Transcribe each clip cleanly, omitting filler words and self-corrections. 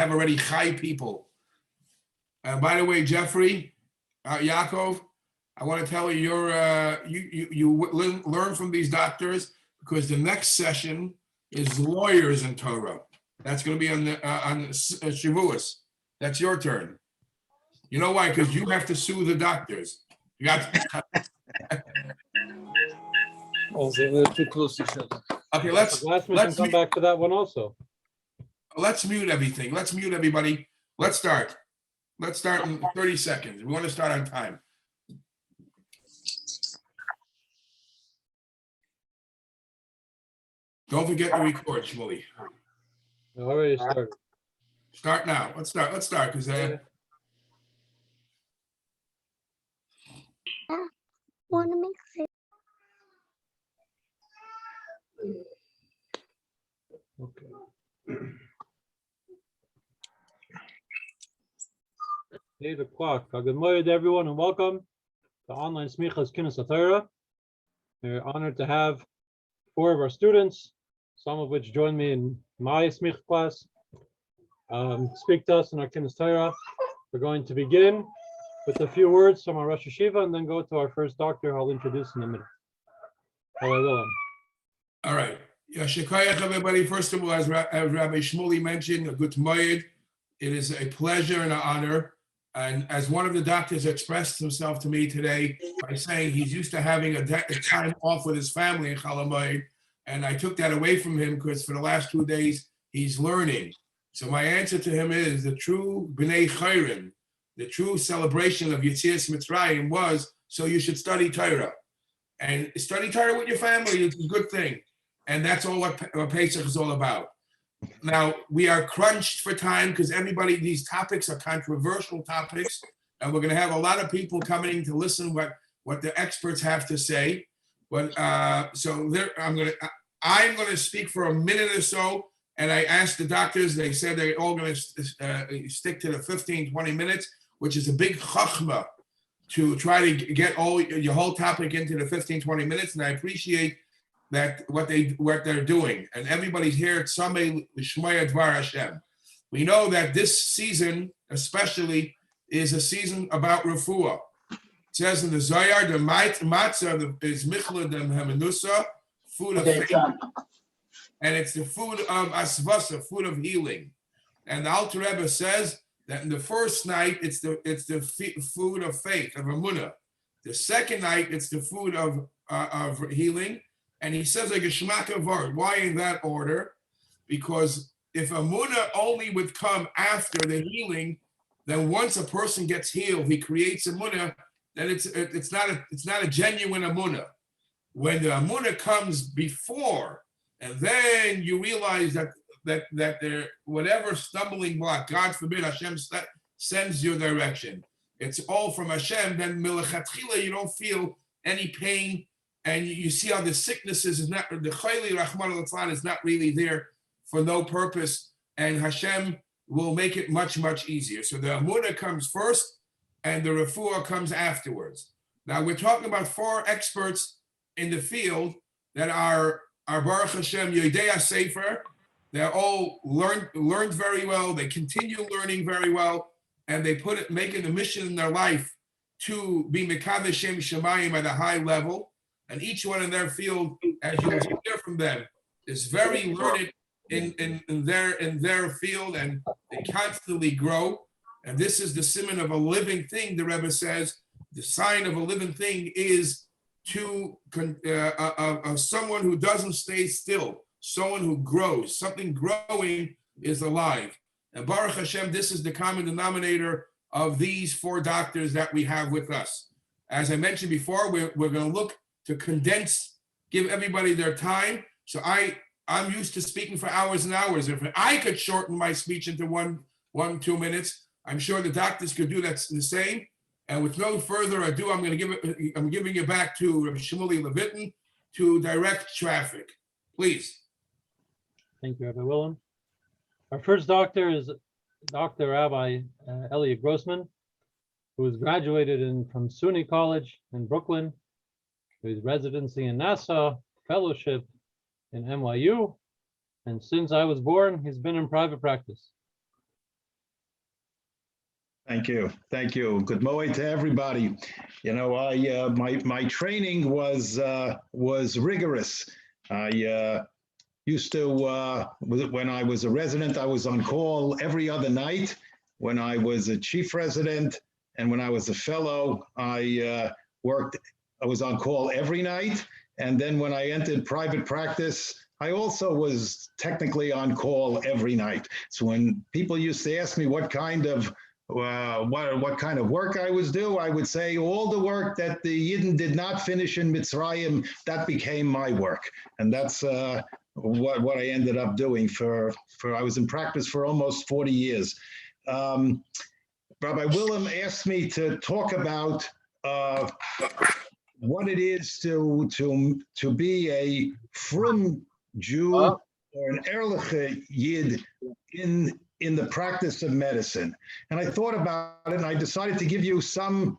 have already Chai people. By the way, Jeffrey, Yaakov, I want to tell you, you learn from these doctors, because the next session is lawyers in Torah. That's going to be on Shavuos. That's your turn. You know why? Because you have to sue the doctors. You got Also, they're too close to each other. Okay, let's come back to that one also. Let's mute everything. Let's mute everybody. Let's start. Let's start in 30 seconds. We want to start on time. Don't forget to record, Shmuley. Already started. Start now. Let's start. Let's start, because want to make it. Okay. 8 o'clock. Good morning, everyone, and welcome to Online Smicha's Kinus Torah. We're honored to have 4 of our students, some of which joined me in my Smich class, speak to us in our Kinus Torah. We're going to begin with a few words from our Rosh Hashiva and then go to our first doctor, I'll introduce in a minute. All right. Shekayach, everybody. First of all, as Rabbi Shmuley mentioned, a good moed. It is a pleasure and an honor. And as one of the doctors expressed himself to me today by saying he's used to having a time off with his family in Chol Hamoed, and I took that away from him because for the last 2 days he's learning. So my answer to him is the true B'nai Chayrim, the true celebration of Yetzias Mitzrayim was, so you should study Torah. And study Torah with your family is a good thing. And that's all what Pesach is all about. Now, we are crunched for time because everybody, these topics are controversial topics, and we're going to have a lot of people coming to listen what the experts have to say. But so there, I'm going to speak for a minute or so, and I asked the doctors, they said they're all going to stick to the 15, 20 minutes, which is a big chachma to try to get all your whole topic into the 15, 20 minutes, and I appreciate that what they're doing, and everybody's here at Samei L'Shmaya Dvar Hashem. We know that this season, especially, is a season about Refua. It says in the Zohar, the matzah is michla the hamenusa, food of faith, and it's the food of asvasa, food of healing. And the Alter Rebbe says that in the first night it's the food of faith, of emunah. The second night it's the food of healing. And he says like a shmaka vart. Why in that order? Because if emunah only would come after the healing, then once a person gets healed, he creates emunah, then it's not a genuine emunah. When the emunah comes before, and then you realize that there, whatever stumbling block, God forbid, Hashem sends your direction. It's all from Hashem. Then milachatchila, you don't feel any pain. And you see how the sicknesses is not, the chayli Rahman al is not really there for no purpose, and Hashem will make it much, much easier. So the Amunah comes first, and the Refua comes afterwards. Now we're talking about 4 experts in the field that are Baruch Hashem Yodei Sefer. They're all learned very well. They continue learning very well, and they make it a mission in their life to be Mekadesh Shem Shemayim at a high level. And each one in their field, as you will hear from them, is very learned in their field, and they constantly grow. And this is the simon of a living thing. The Rebbe says the sign of a living thing is someone who doesn't stay still, someone who grows. Something growing is alive. And Baruch Hashem, this is the common denominator of these 4 doctors that we have with us. As I mentioned before, we're going to look to condense, give everybody their time. So I'm used to speaking for hours and hours. If I could shorten my speech into 2 minutes, I'm sure the doctors could do that the same. And with no further ado, I'm giving it back to Rabbi Shmuley Bitton to direct traffic. Please. Thank you, Rabbi Willem. Our first doctor is Dr. Rabbi Elliot Grossman, who was graduated from SUNY College in Brooklyn, with residency in Nassau, fellowship in NYU, and since I was born, he's been in private practice. Thank you. Thank you. Good morning to everybody. You know, my training was rigorous. I used to when I was a resident, I was on call every other night. When I was a chief resident and when I was a fellow, I was on call every night. And then when I entered private practice, I also was technically on call every night. So when people used to ask me what kind of work I was doing, I would say all the work that the Yidden did not finish in Mitzrayim, that became my work. And that's what I ended up doing I was in practice for almost 40 years. Rabbi Willem asked me to talk about what it is to be a Frum Jew or an Ehrliche Yid in the practice of medicine. And I thought about it and I decided to give you some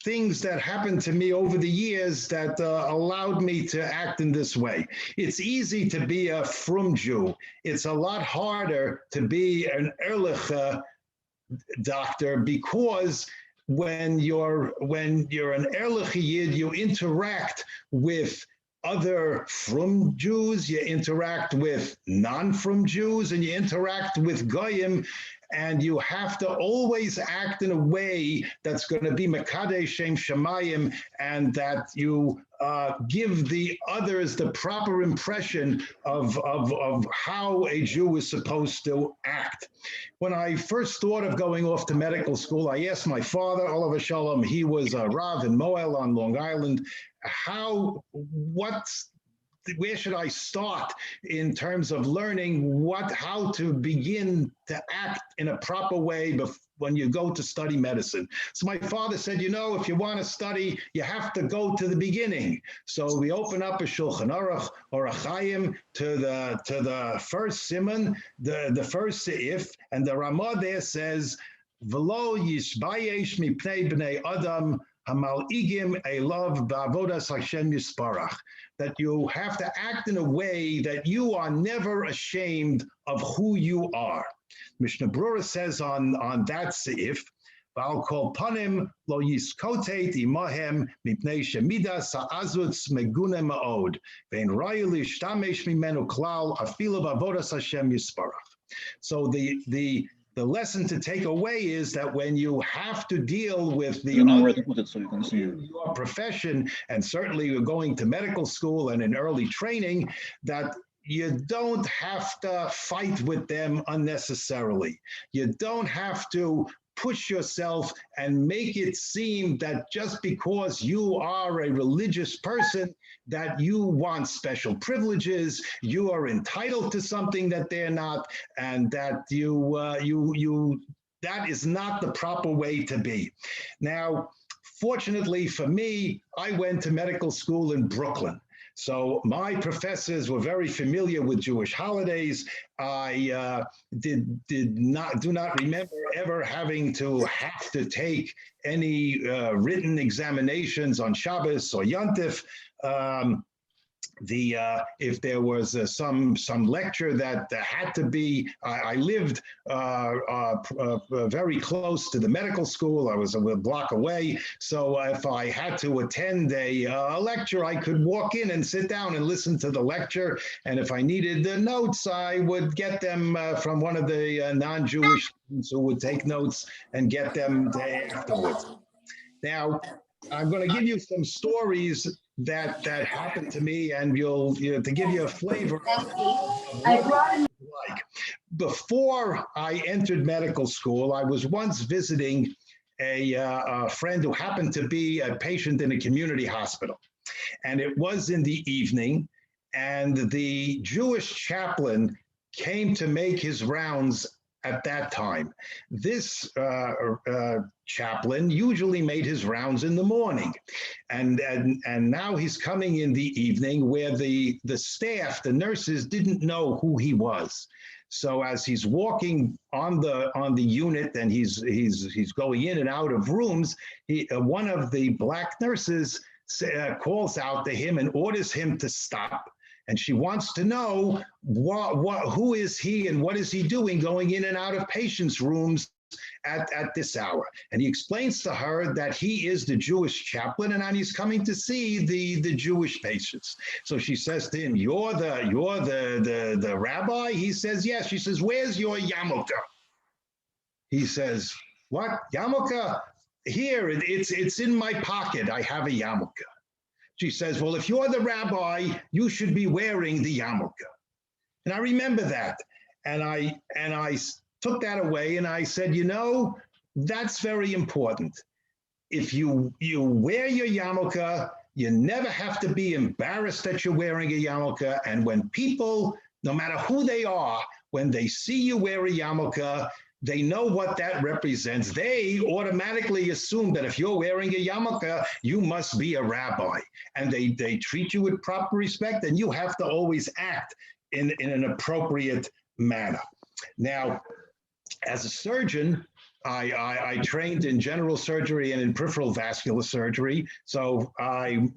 things that happened to me over the years that allowed me to act in this way. It's easy to be a Frum Jew. It's a lot harder to be an Ehrliche doctor because when you're an Ehrliche Yid, you interact with other Frum Jews, you interact with non-Frum Jews, and you interact with Goyim, and you have to always act in a way that's going to be Mekadeh Shem Shemayim, and that you give the others the proper impression of how a Jew is supposed to act. When I first thought of going off to medical school, I asked my father, Olav Shalom, he was a Rav in Moel on Long Island, where should I start in terms of learning how to begin to act in a proper way when you go to study medicine? So my father said, you know, if you want to study, you have to go to the beginning. So we open up a Shulchan Aruch or a Chaim to the first siman, the first seif, and the Ramah there says, V'lo yishbayesh mipnei bnei adam hamal'igim elav ba'avodas Hashem yisparach. That you have to act in a way that you are never ashamed of who you are. Mishnah Brura says on that seif, Ba'al kol panim lo yiskotet imahem mipnei shemida sa'azutz megune ma'od ve'en rayu lishtamesh mimenu klal afilu b'avodas Hashem yisparach. So the lesson to take away is that when you have to deal with your profession, and certainly you're going to medical school and in early training, that you don't have to fight with them unnecessarily. You don't have to push yourself and make it seem that just because you are a religious person that you want special privileges, you are entitled to something that they're not, and that that is not the proper way to be. Now, fortunately for me, I went to medical school in Brooklyn. So my professors were very familiar with Jewish holidays. I do not remember ever having to take any written examinations on Shabbos or Yontif. If there was some lecture that had to be, I lived very close to the medical school. I was a block away, so if I had to attend a lecture, I could walk in and sit down and listen to the lecture. And if I needed the notes, I would get them from one of the non-Jewish students who would take notes and get them afterwards. Now, I'm going to give you some stories that happened to me, and to give you a flavor of what it's like. Before I entered medical school, I was once visiting a friend who happened to be a patient in a community hospital. And it was in the evening, and the Jewish chaplain came to make his rounds at that time. This chaplain usually made his rounds in the morning, and now he's coming in the evening, where the staff, the nurses, didn't know who he was. So as he's walking on the unit and he's going in and out of rooms, one of the black nurses calls out to him and orders him to stop. And she wants to know who is he and what is he doing going in and out of patients' rooms at this hour. And he explains to her that he is the Jewish chaplain and he's coming to see the Jewish patients. So she says to him, you're the rabbi? He says, yes. She says, where's your yarmulke? He says, what? Yarmulke? Here, it's in my pocket. I have a yarmulke. She says, well, if you're the rabbi, you should be wearing the yarmulke. And I remember that. And I took that away and I said, that's very important. If you wear your yarmulke, you never have to be embarrassed that you're wearing a yarmulke. And when people, no matter who they are, when they see you wear a yarmulke, they know what that represents. They automatically assume that if you're wearing a yarmulke, you must be a rabbi. And they treat you with proper respect, and you have to always act in an appropriate manner. Now, as a surgeon, I trained in general surgery and in peripheral vascular surgery. So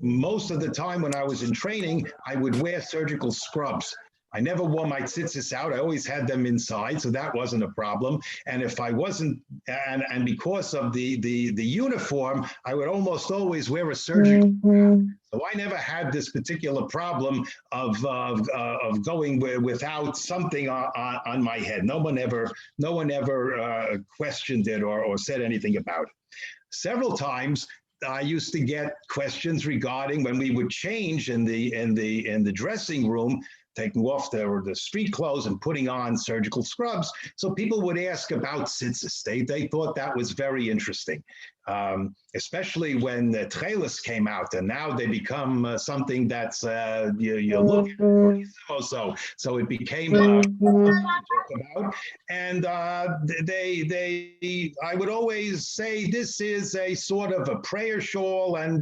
most of the time when I was in training, I would wear surgical scrubs. I never wore my tzitzis out. I always had them inside, so that wasn't a problem. And if I wasn't, and because of the uniform, I would almost always wear a surgical cap. So I never had this particular problem of going without something on my head. No one ever questioned it or said anything about it. Several times I used to get questions regarding when we would change in the dressing room, taking off the street clothes and putting on surgical scrubs. So people would ask about tzitzis. They thought that was very interesting, especially when the trailers came out, and now they become something that's you look at so it became to talk about. And I would always say this is a sort of a prayer shawl, and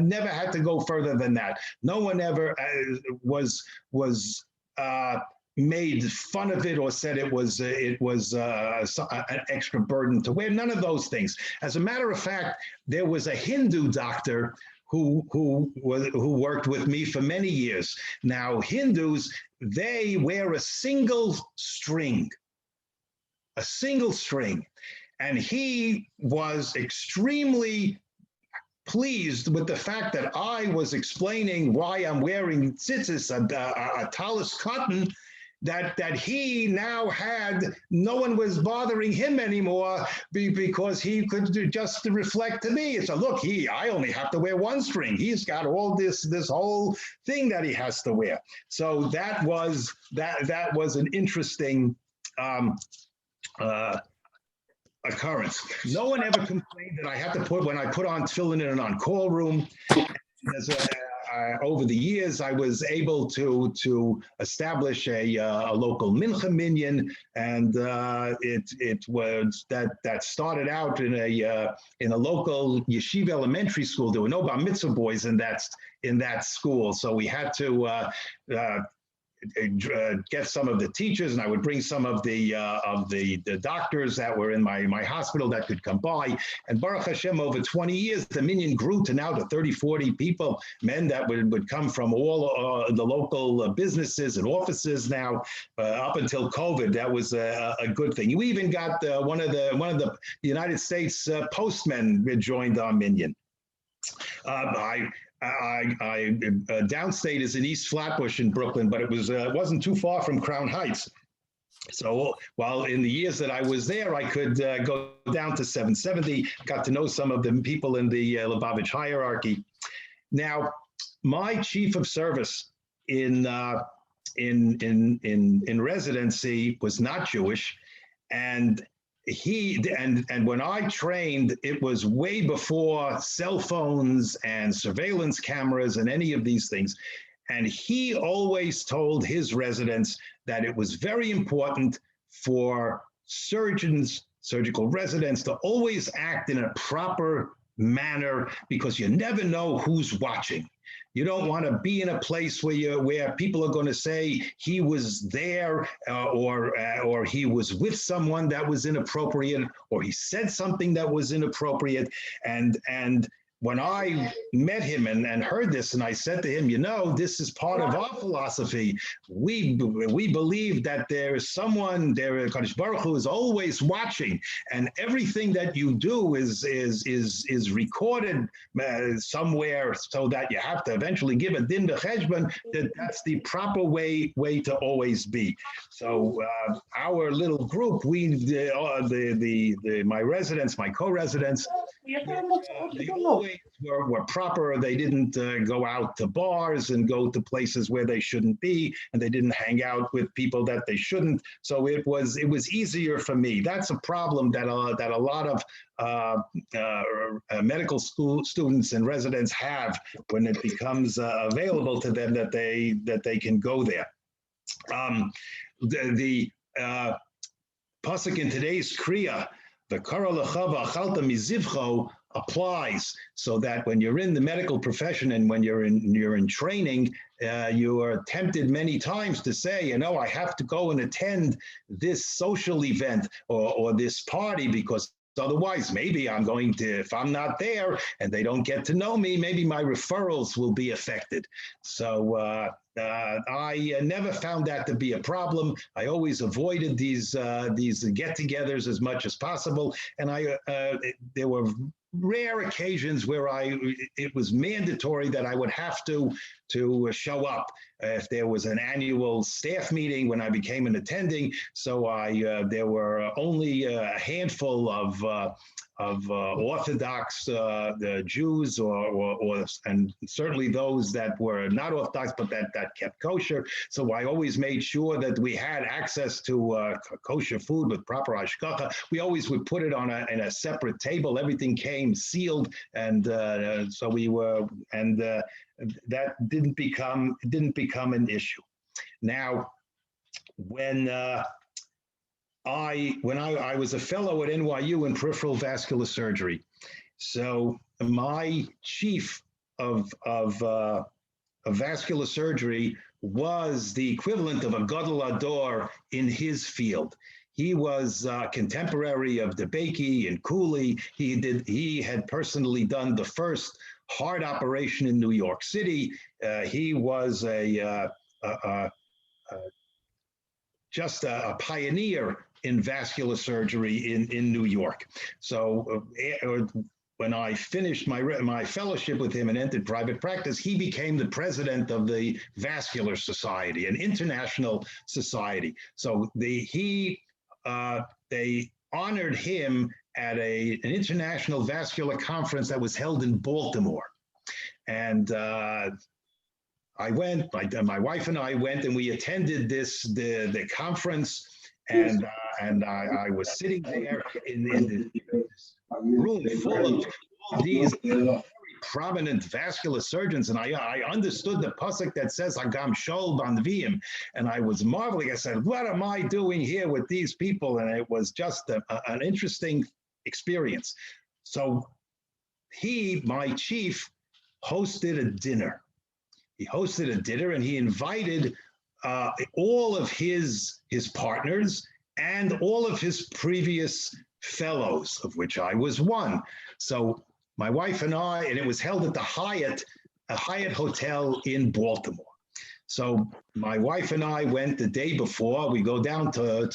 never had to go further than that. No one ever was made fun of it or said it was an extra burden to wear. None of those things. As a matter of fact, there was a Hindu doctor who worked with me for many years. Now, Hindus, they wear a single string, and he was extremely pleased with the fact that I was explaining why I'm wearing tzitzis, a talus cotton, that he now had, no one was bothering him anymore because he could just reflect to me. So look, I only have to wear one string. He's got all this whole thing that he has to wear. So that was an interesting occurrence. No one ever complained that I had to when I put on tefillin in an on-call room. Over the years, I was able to establish a local mincha minyan, and it was that started out in a local yeshiva elementary school. There were no bar mitzvah boys in that school, so we had to get some of the teachers, and I would bring some of the doctors that were in my hospital that could come by. And Baruch Hashem, over 20 years, the minyan grew to now to 30, 40 people, men that would come from all the local businesses and offices. Now, up until COVID, that was a good thing. You even got one of the United States postmen joined our minyan. Downstate is in East Flatbush in Brooklyn, but it wasn't too far from Crown Heights. So while in the years that I was there, I could go down to 770, got to know some of the people in the Lubavitch hierarchy. Now, my chief of service in residency was not Jewish, and when I trained, it was way before cell phones and surveillance cameras and any of these things. And he always told his residents that it was very important for surgeons, surgical residents, to always act in a proper manner, because you never know who's watching. You don't want to be in a place where people are going to say he was there or he was with someone that was inappropriate, or he said something that was inappropriate. And when I met him and heard this, and I said to him, this is part of our philosophy. We believe that there is someone, Kadosh Baruch Hu is always watching, and everything that you do is recorded somewhere, so that you have to eventually give a din b'cheshbon. That's the proper way to always be. So our little group, my residents, my co-residents, they always were proper. They didn't go out to bars and go to places where they shouldn't be, and they didn't hang out with people that they shouldn't. So it was easier for me. That's a problem that a lot of medical school students and residents have when it becomes available to them that they can go there. The pasuk in today's kriya, the kara l'chava achalta mizivcho, applies, so that when you're in the medical profession and when you're in training, you are tempted many times to say, I have to go and attend this social event or this party, because otherwise maybe I'm going to, if I'm not there and they don't get to know me, maybe my referrals will be affected. So I never found that to be a problem. I always avoided these get-togethers as much as possible, and there were rare occasions where it was mandatory that I would have to show up if there was an annual staff meeting when I became an attending. So there were only a handful of Orthodox Jews, and certainly those that were not Orthodox, but that kept kosher. So I always made sure that we had access to kosher food with proper hashgacha. We always would put it in a separate table. Everything came sealed, and so we were, and that didn't become an issue. Now, when I was a fellow at NYU in peripheral vascular surgery, so my chief of vascular surgery was the equivalent of a gadol hador in his field. He was contemporary of DeBakey and Cooley. He had personally done the first heart operation in New York City. He was just a pioneer in vascular surgery in New York. So when I finished my fellowship with him and entered private practice, he became the president of the Vascular Society, an international society. So they honored him at an international vascular conference that was held in Baltimore. And I went, my wife and I went, and we attended the conference, and I was sitting there in this room full of all these very prominent vascular surgeons, and I understood the pasuk that says Hagam Shol Banvim, and I was marveling. I said, what am I doing here with these people? And it was just an interesting experience. So my chief, hosted a dinner. He hosted a dinner, and he invited all of his partners and all of his previous fellows, of which I was one. So my wife and I, and it was held at the Hyatt Hotel in Baltimore. So my wife and I went the day before. We go down to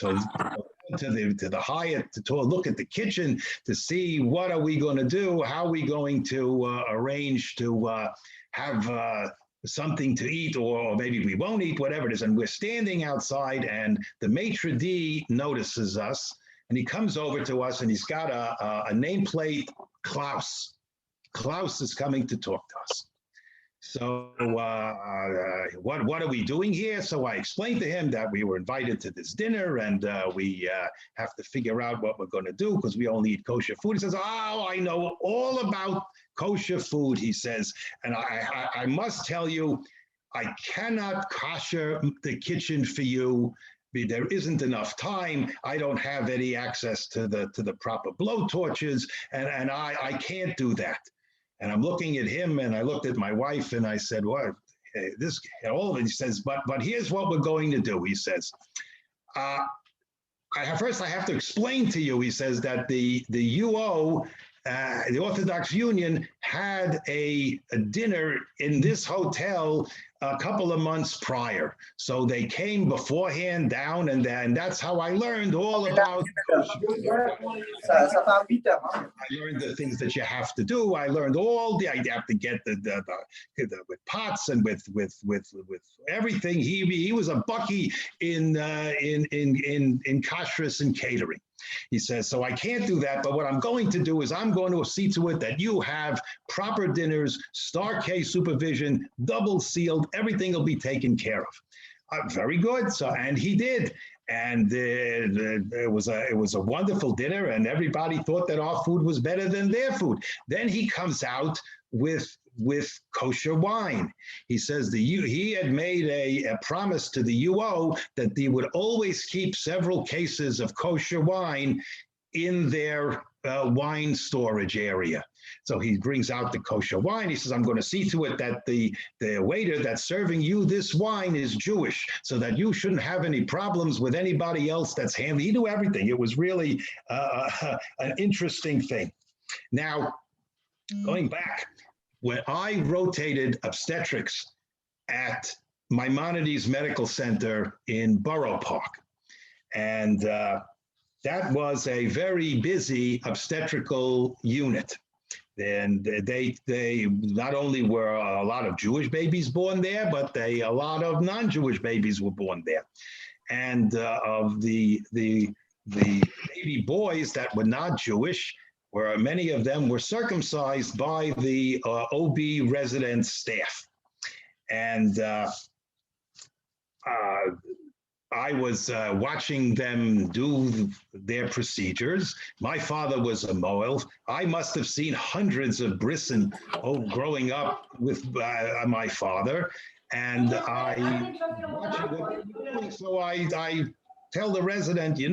the Hyatt to look at the kitchen to see what are we going to do, how are we going to arrange to have something to eat, or maybe we won't eat, whatever it is. And we're standing outside, and the maitre d' notices us, and he comes over to us, and he's got a nameplate, Klaus. Klaus is coming to talk to us. So what are we doing here? So I explained to him that we were invited to this dinner, and we have to figure out what we're going to do because we only eat kosher food. He says, oh, I know all about kosher food, he says. And I must tell you, I cannot kosher the kitchen for you. There isn't enough time. I don't have any access to the proper blow torches, and I can't do that. And I'm looking at him, and I looked at my wife, and I said, "What? This all of it?" He says, "But here's what we're going to do." He says, "First, I have to explain to you." He says that the UO the Orthodox Union had a dinner in this hotel a couple of months prior. So they came beforehand down, and then that's how I learned all about. I learned the things that you have to do. I learned I have to get the with pots and with everything. He was a bucky in kashrus and catering. He says, so I can't do that, but what I'm going to do is I'm going to see to it that you have proper dinners, star K supervision, double sealed, everything will be taken care of. Very good. So, and he did. And it was a wonderful dinner, and everybody thought that our food was better than their food. Then he comes out with kosher wine. He says he had made a promise to the UO that he would always keep several cases of kosher wine in their wine storage area. So he brings out the kosher wine. He says, I'm going to see to it that the waiter that's serving you this wine is Jewish, so that you shouldn't have any problems with anybody else that's handling. He knew everything. It was really an interesting thing. Now, going back, when I rotated obstetrics at Maimonides Medical Center in Borough Park, and that was a very busy obstetrical unit. And they not only were a lot of Jewish babies born there, but a lot of non-Jewish babies were born there. And of the baby boys that were not Jewish, where many of them were circumcised by the OB resident staff. And I was watching them do their procedures. My father was a Moel. I must have seen hundreds of brisson growing up with my father. And I watching what they were doing. So I tell the resident, you're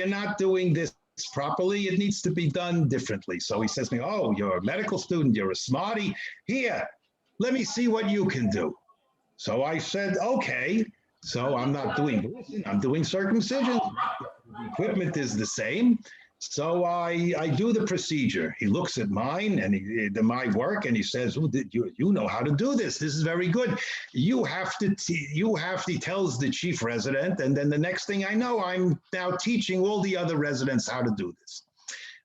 not doing this properly. It needs to be done differently. So he says to me, oh, you're a medical student. You're a smarty. Here, let me see what you can do. So I said, okay. So I'm not doing brisson, I'm doing circumcision. The equipment is the same. So I do the procedure. He looks at mine and my work, and he says, oh, you know how to do this. This is very good. You have to, he tells the chief resident. And then the next thing I know, I'm now teaching all the other residents how to do this.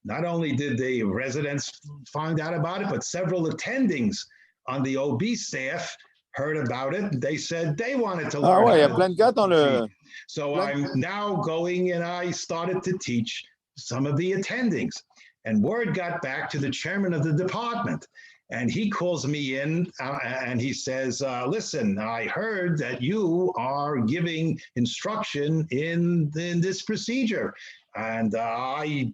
Not only did the residents find out about it, but several attendings on the OB staff heard about it. They said they wanted to learn. Ah ouais, il y a plein de gars dans le... So I'm now going, and I started to teach some of the attendings. And word got back to the chairman of the department. And he calls me in and he says, listen, I heard that you are giving instruction in this procedure. And I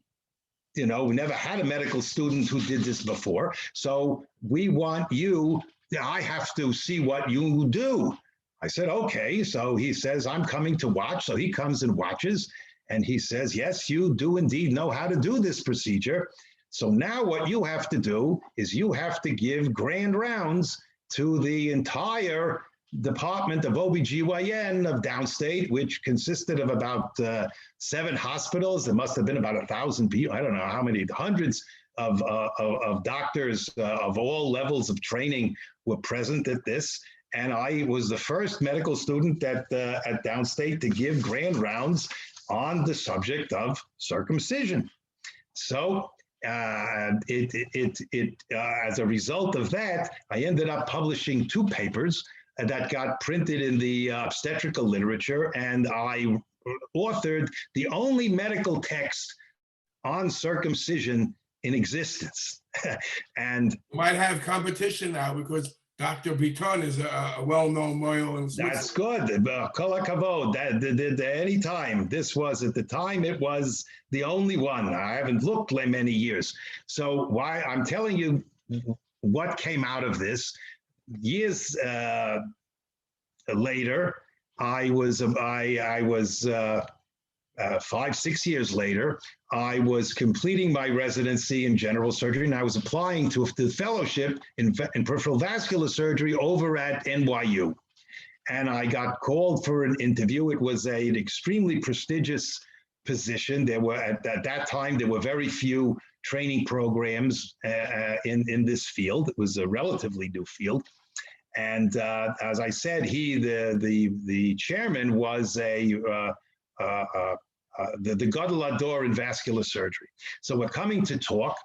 never had a medical student who did this before. So we want you, I have to see what you do. I said, okay. So he says, I'm coming to watch. So he comes and watches. And he says, yes, you do indeed know how to do this procedure. So now what you have to do is you have to give grand rounds to the entire department of OBGYN of downstate, which consisted of about 7 hospitals. There must have been about 1,000 people. I don't know how many, hundreds of doctors of all levels of training were present at this. And I was the first medical student at downstate to give grand rounds on the subject of circumcision. So as a result of that, I ended up publishing 2 papers that got printed in the obstetrical literature, and I authored the only medical text on circumcision in existence. And you might have competition now because Dr. Bitton is a well-known moil in Switzerland. That's good. Kol hakavod. Any time. This was, at the time, it was the only one. I haven't looked like many years. So why I'm telling you what came out of this. Years later, I was 5-6 years later, I was completing my residency in general surgery, and I was applying to the fellowship in peripheral vascular surgery over at NYU. And I got called for an interview. It was an extremely prestigious position. There were at that time there were very few training programs in this field. It was a relatively new field, and as I said, the chairman was the Gadol Ador in vascular surgery. So we're coming to talk,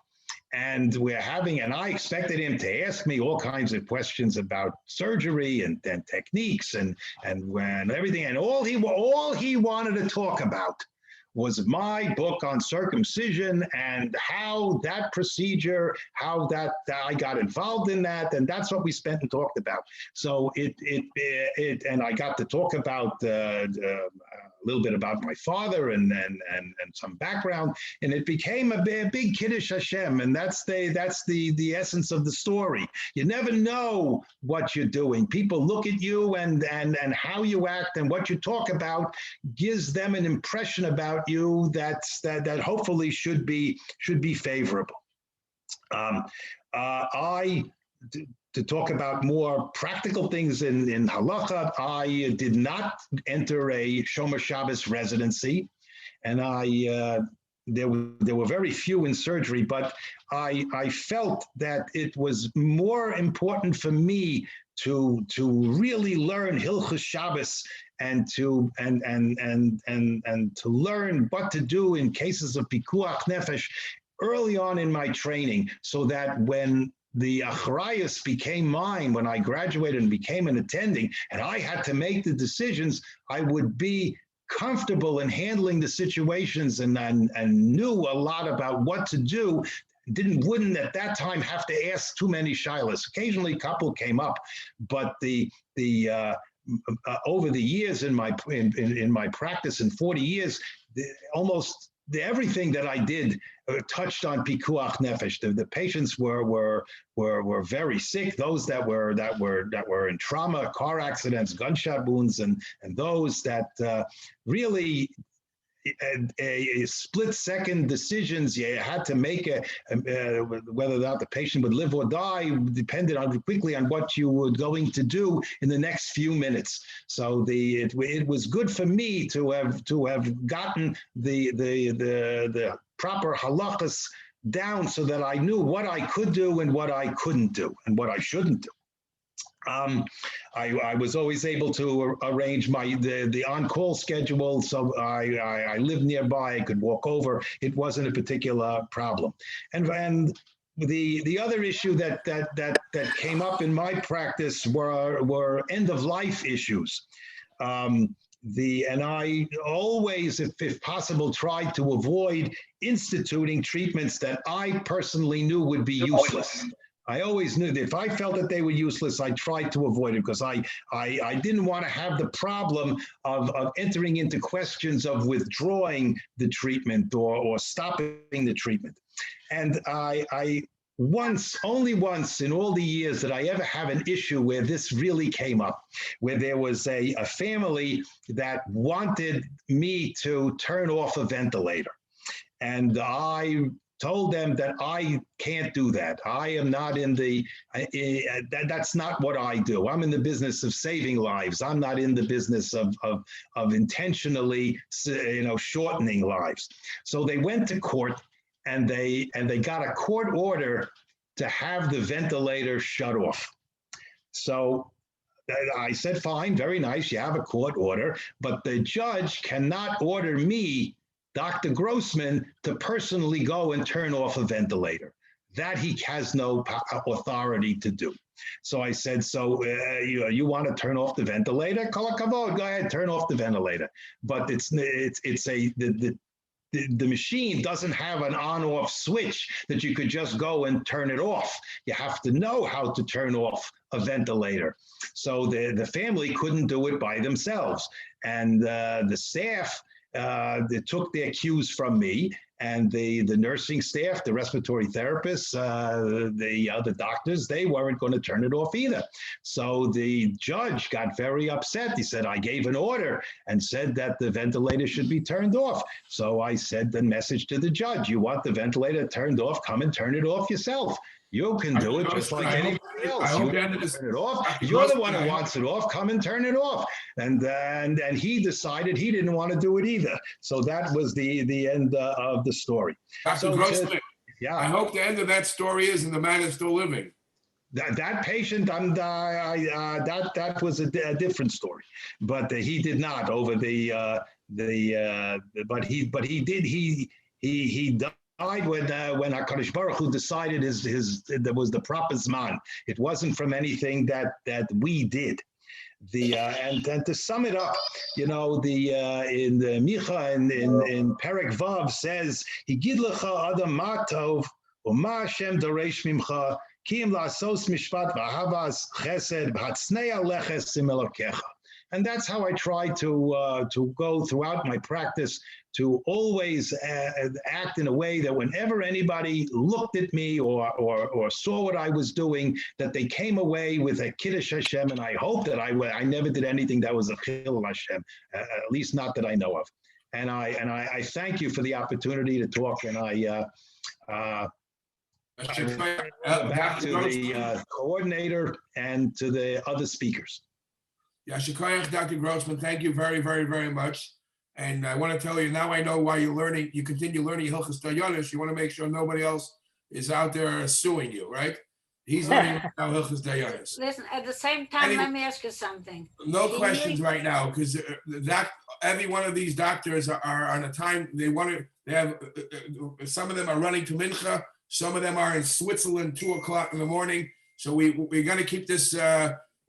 and and I expected him to ask me all kinds of questions about surgery and techniques and everything, and all he wanted to talk about was my book on circumcision and how that procedure, how that I got involved in that, and that's what we spent and talked about. So and I got to talk about a little bit about my father and some background, and it became a big Kiddush Hashem, and that's the essence of the story. You never know what you're doing. People look at you and how you act and what you talk about gives them an impression about you that hopefully should be favorable. To talk about more practical things in Halacha, I did not enter a Shomer Shabbos residency, and there were very few in surgery, but I felt that it was more important for me to really learn Hilchos Shabbos and to learn what to do in cases of pikuach nefesh early on in my training, so that when the achrayus became mine, when I graduated and became an attending, and I had to make the decisions, I would be comfortable in handling the situations and knew a lot about what to do. Wouldn't at that time have to ask too many shilas. Occasionally, a couple came up, but over the years in my practice in 40 years, almost everything that I did touched on pikuach nefesh. The patients were very sick. Those that were in trauma, car accidents, gunshot wounds, and those that really a split-second decisions you had to make whether or not the patient would live or die depended quickly on what you were going to do in the next few minutes. So it was good for me to have gotten the proper halachas down so that I knew what I could do and what I couldn't do and what I shouldn't do. I was always able to arrange the on-call schedule, so I lived nearby. I could walk over. It wasn't a particular problem. And the other issue that came up in my practice were end-of-life issues. And I always, if possible, tried to avoid instituting treatments that I personally knew would be useless. I always knew that if I felt that they were useless, I tried to avoid it because I didn't want to have the problem of entering into questions of withdrawing the treatment or stopping the treatment. And only once in all the years that I ever have an issue where this really came up, where there was a family that wanted me to turn off a ventilator. And I told them that I can't do that. I am not that's not what I do. I'm in the business of saving lives. I'm not in the business of intentionally, shortening lives. So they went to court and they got a court order to have the ventilator shut off. So I said, fine, very nice, you have a court order, but the judge cannot order me, Dr. Grossman, to personally go and turn off a ventilator. That he has no authority to do. So I said, you want to turn off the ventilator? Kol hakavod, go ahead, turn off the ventilator. But the machine doesn't have an on-off switch that you could just go and turn it off. You have to know how to turn off a ventilator. So the family couldn't do it by themselves. And the staff, they took their cues from me, And the nursing staff, the respiratory therapists, the other doctors, they weren't going to turn it off either. So the judge got very upset. He said, I gave an order and said that the ventilator should be turned off. So I said the message to the judge, you want the ventilator turned off, come and turn it off yourself. You can do it just like anybody else. You want to turn it off. You're the one who wants it off. Come and turn it off. And he decided he didn't want to do it either. So that was the end of the story. Dr. Grossman, yeah. I hope the end of that story is and the man is still living. That patient, that was a different story, but he did not over but he died when HaKadosh Baruch Hu decided there was the proper zman. It wasn't from anything that we did. And to sum it up, in the Micha in Perek Vav says, Higid lecha adam ma tov u'ma Hashem doresh mimcha ki im la'asos mishpat v'ahavas chesed b'hatznei aleches im Elokecha. And that's how I try to go throughout my practice, to always act in a way that whenever anybody looked at me or saw what I was doing, that they came away with a Kiddush Hashem. And I hope that I never did anything that was a Chil Hashem, at least not that I know of. And I thank you for the opportunity to talk. And back to the coordinator and to the other speakers. Yashikoyach, Dr. Grossman, thank you very, very, very much. And I want to tell you, now I know why you're learning, you continue learning Hilchos Dayanis. You want to make sure nobody else is out there suing you, right? He's learning now Hilchos Dayanis. Listen, at the same time, let me ask you something. No questions right now, because every one of these doctors are on a time, they have, some of them are running to Mincha, some of them are in Switzerland, 2:00 in the morning. So we're going to keep this,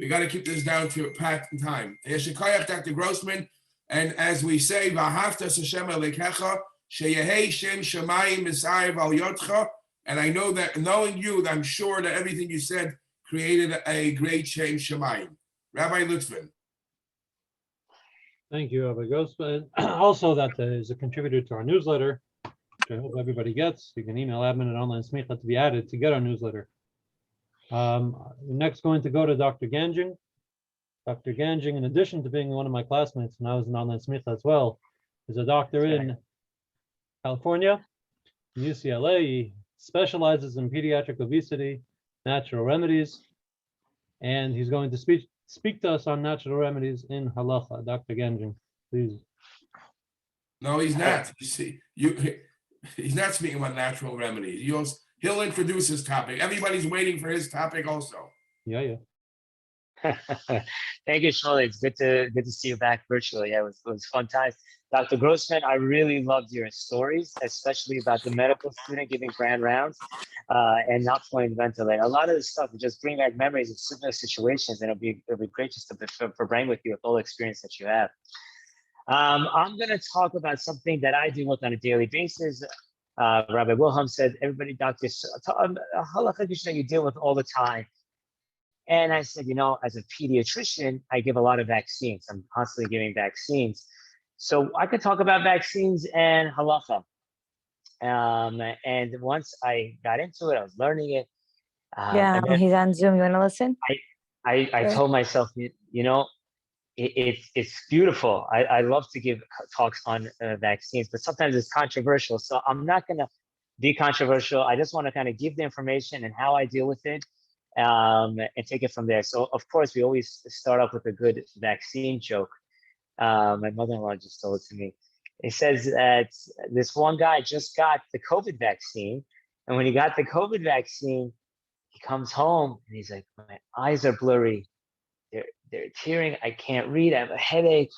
we got to keep this down to packed time. Yeshikoyach, Dr. Grossman, and as we say, V'ahavtas Hashem Elokecha, sheyehei shem shamayim misayev al yotcha. And I know that, knowing you, I'm sure that everything you said created a great shem shamayim. Rabbi Litvin. Thank you, Rabbi Grossman. Also, that is a contributor to our newsletter, which I hope everybody gets. You can email admin at Online Smicha to be added to get our newsletter. Next, going to go to Dr. Ganjian. Dr. Ganjian, in addition to being one of my classmates when I was in Online Smicha as well, is a doctor in California, in UCLA. He specializes in pediatric obesity, natural remedies, and he's going to speak to us on natural remedies in Halacha. Dr. Ganjian, please. No, he's not. You see, he's not speaking about natural remedies. He'll introduce his topic. Everybody's waiting for his topic also. Yeah. Thank you, Shmuley. It's good to see you back virtually. Yeah, it was fun times. Dr. Grossman, I really loved your stories, especially about the medical student giving grand rounds and not playing the ventilator. A lot of this stuff will just bring back memories of similar situations, and it'll be great just to brain with you with all the experience that you have. I'm going to talk about something that I deal with on a daily basis. Rabbi Wilhelm said, everybody, doctors, halacha you deal with all the time. And I said, as a pediatrician, I give a lot of vaccines. I'm constantly giving vaccines. So I could talk about vaccines and halacha. And once I got into it, I was learning it. He's on Zoom. You want to listen? I told myself, it's beautiful. I love to give talks on vaccines, but sometimes it's controversial. So I'm not going to be controversial. I just want to kind of give the information and how I deal with it and take it from there. So, of course, we always start off with a good vaccine joke. My mother-in-law just told it to me. It says that this one guy just got the COVID vaccine. And when he got the COVID vaccine, he comes home and he's like, my eyes are blurry. They're tearing. I can't read. I have a headache.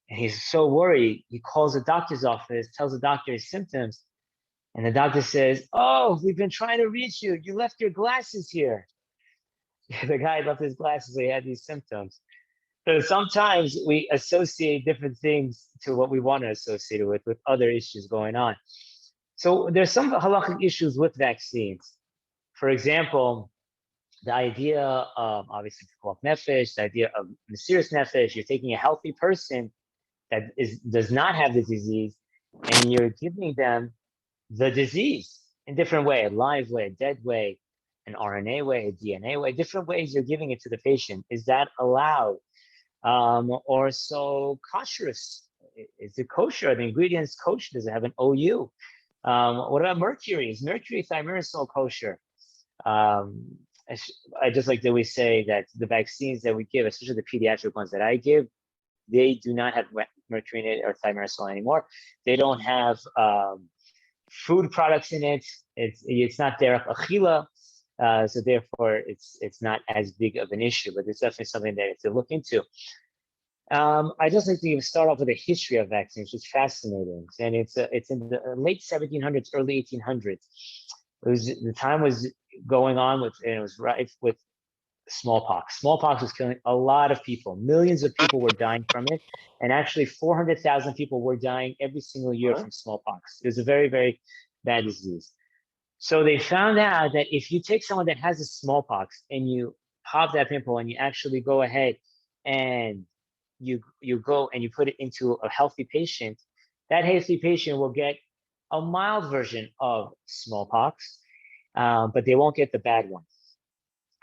And he's so worried. He calls the doctor's office, tells the doctor his symptoms. And the doctor says, oh, we've been trying to reach you. You left your glasses here. The guy left his glasses, so he had these symptoms. So sometimes we associate different things to what we want to associate it with other issues going on. So there's some halachic issues with vaccines. For example, the idea of obviously nefesh, the idea of mysterious nefesh, you're taking a healthy person that does not have the disease and you're giving them the disease in different way, a live way, a dead way, an RNA way, a DNA way, different ways you're giving it to the patient. Is that allowed? Or so kosherous? Is it kosher? Are the ingredients kosher? Does it have an OU? What about mercury? Is mercury thimerosal kosher? I just like that we say that the vaccines that we give, especially the pediatric ones that I give, they do not have mercury in it or thimerosal anymore. They don't have food products in it. It's not derech achila, so therefore it's not as big of an issue. But it's definitely something that you have to look into. I just like to start off with a history of vaccines, which is fascinating, and it's in the late 1700s, early 1800s. The time was going on with, and it was rife with smallpox. Smallpox was killing a lot of people. Millions of people were dying from it, and actually 400,000 people were dying every single year from smallpox. It was a very, very bad disease. So they found out that if you take someone that has a smallpox and you pop that pimple and you actually go ahead and you go and you put it into a healthy patient, that healthy patient will get a mild version of smallpox, but they won't get the bad one.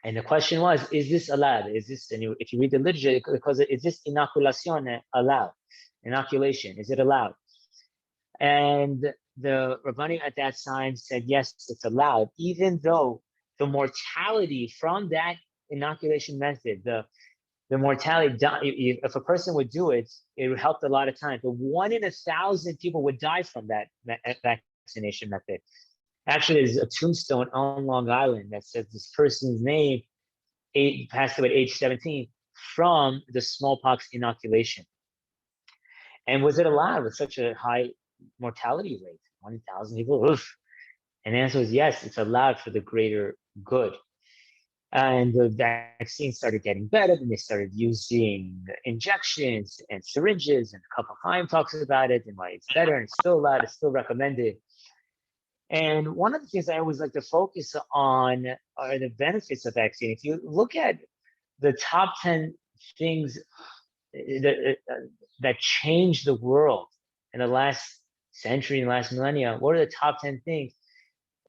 And the question was, is this allowed? Is this, and if you read the literature, because is this inoculation allowed? Inoculation, is it allowed? And the Rabbanim at that time said, yes, it's allowed, even though the mortality from that inoculation method, the mortality, if a person would do it, it would help a lot of times. But 1 in 1,000 people would die from that vaccination method. Actually, there's a tombstone on Long Island that says this person's name passed away at age 17 from the smallpox inoculation. And was it allowed with such a high mortality rate? 1 in 1,000 people, oof. And the answer was yes, it's allowed for the greater good. And the vaccine started getting better, and they started using injections and syringes, and a couple of Chaim talks about it and why it's better, and it's still allowed, it's still recommended. And one of the things I always like to focus on are the benefits of vaccine. If you look at the top 10 things that changed the world in the last century, in the last millennia, what are the top 10 things?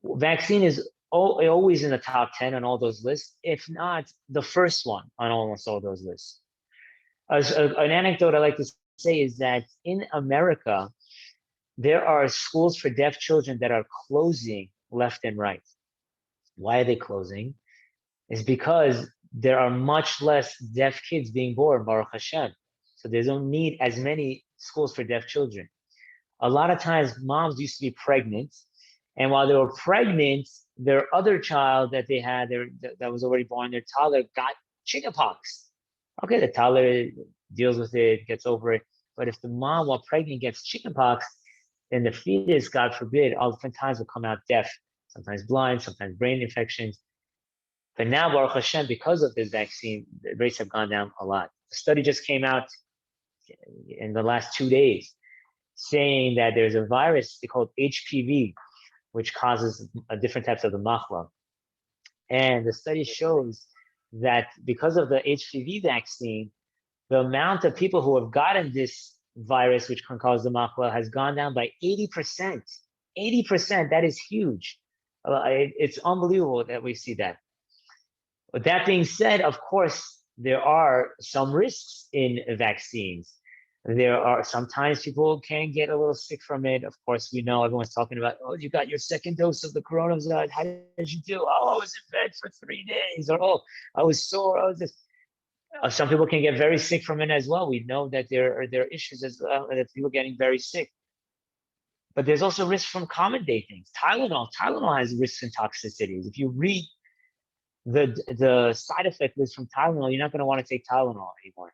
Vaccine is always in the top 10 on all those lists, if not the first one on almost all those lists. An anecdote I like to say is that in America, there are schools for deaf children that are closing left and right. Why are they closing? It's because there are much less deaf kids being born, Baruch Hashem. So they don't need as many schools for deaf children. A lot of times moms used to be pregnant, and while they were pregnant, their other child that they had that was already born, their toddler got chickenpox. Okay, the toddler deals with it, gets over it. But if the mom while pregnant gets chickenpox, then the fetus, God forbid, oftentimes will come out deaf, sometimes blind, sometimes brain infections. But now, Baruch Hashem, because of this vaccine, the rates have gone down a lot. A study just came out in the last 2 days saying that there's a virus called HPV, which causes different types of the machla. And the study shows that because of the HPV vaccine, the amount of people who have gotten this virus, which can cause the machla, has gone down by 80%. 80%, that is huge. It's unbelievable that we see that. With that being said, of course, there are some risks in vaccines. There are sometimes people can get a little sick from it. Of course, we know everyone's talking about, oh, you got your second dose of the coronavirus. How did you do? Oh, I was in bed for 3 days. Or, oh, I was sore. I was this. Some people can get very sick from it as well. We know that there are issues as well, that people getting very sick. But there's also risk from common day things. Tylenol has risks and toxicities. If you read the side effect list from Tylenol, you're not going to want to take Tylenol anymore.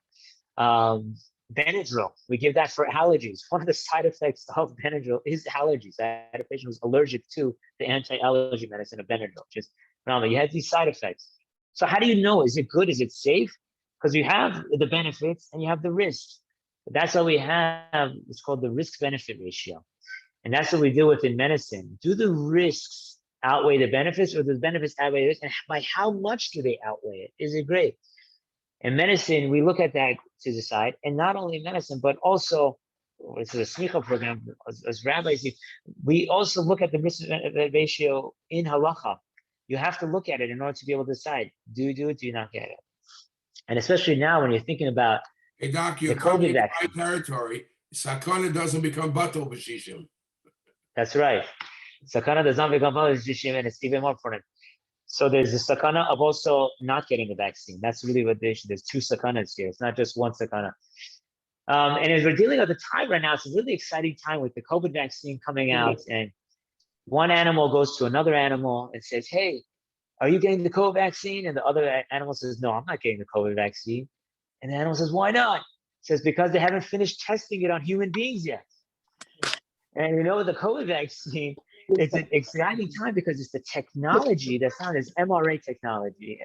Benadryl, we give that for allergies. One of the side effects of Benadryl is allergies. I had a patient who was allergic to the anti-allergy medicine of Benadryl. Just phenomenal. You have these side effects. So how do you know? Is it good? Is it safe? Because you have the benefits and you have the risks. But that's what we have. It's called the risk-benefit ratio. And that's what we deal with in medicine. Do the risks outweigh the benefits, or do the benefits outweigh the risks? And by how much do they outweigh it? Is it great? In medicine, we look at that to decide, and not only in medicine, but also which is a smicha program, as rabbis, we also look at the risk ratio in halacha. You have to look at it in order to be able to decide, do you do it, do you not get it? And especially now when you're thinking about Hey, Doc, the you're coming COVID into my vaccine. territory. Sakana doesn't become batal b'shishim. That's right. Sakana does not become Shishim, and it's even more important. So there's the sakana of also not getting the vaccine. That's really what the issue. There's two sakanas here. It's not just one sakana. And as we're dealing with the time right now, it's a really exciting time with the COVID vaccine coming out. And one animal goes to another animal and says, hey, are you getting the COVID vaccine? And the other animal says, no, I'm not getting the COVID vaccine. And the animal says, why not? It says, because they haven't finished testing it on human beings yet. And you know, the COVID vaccine, it's an exciting time because it's the technology that's found as mRNA technology.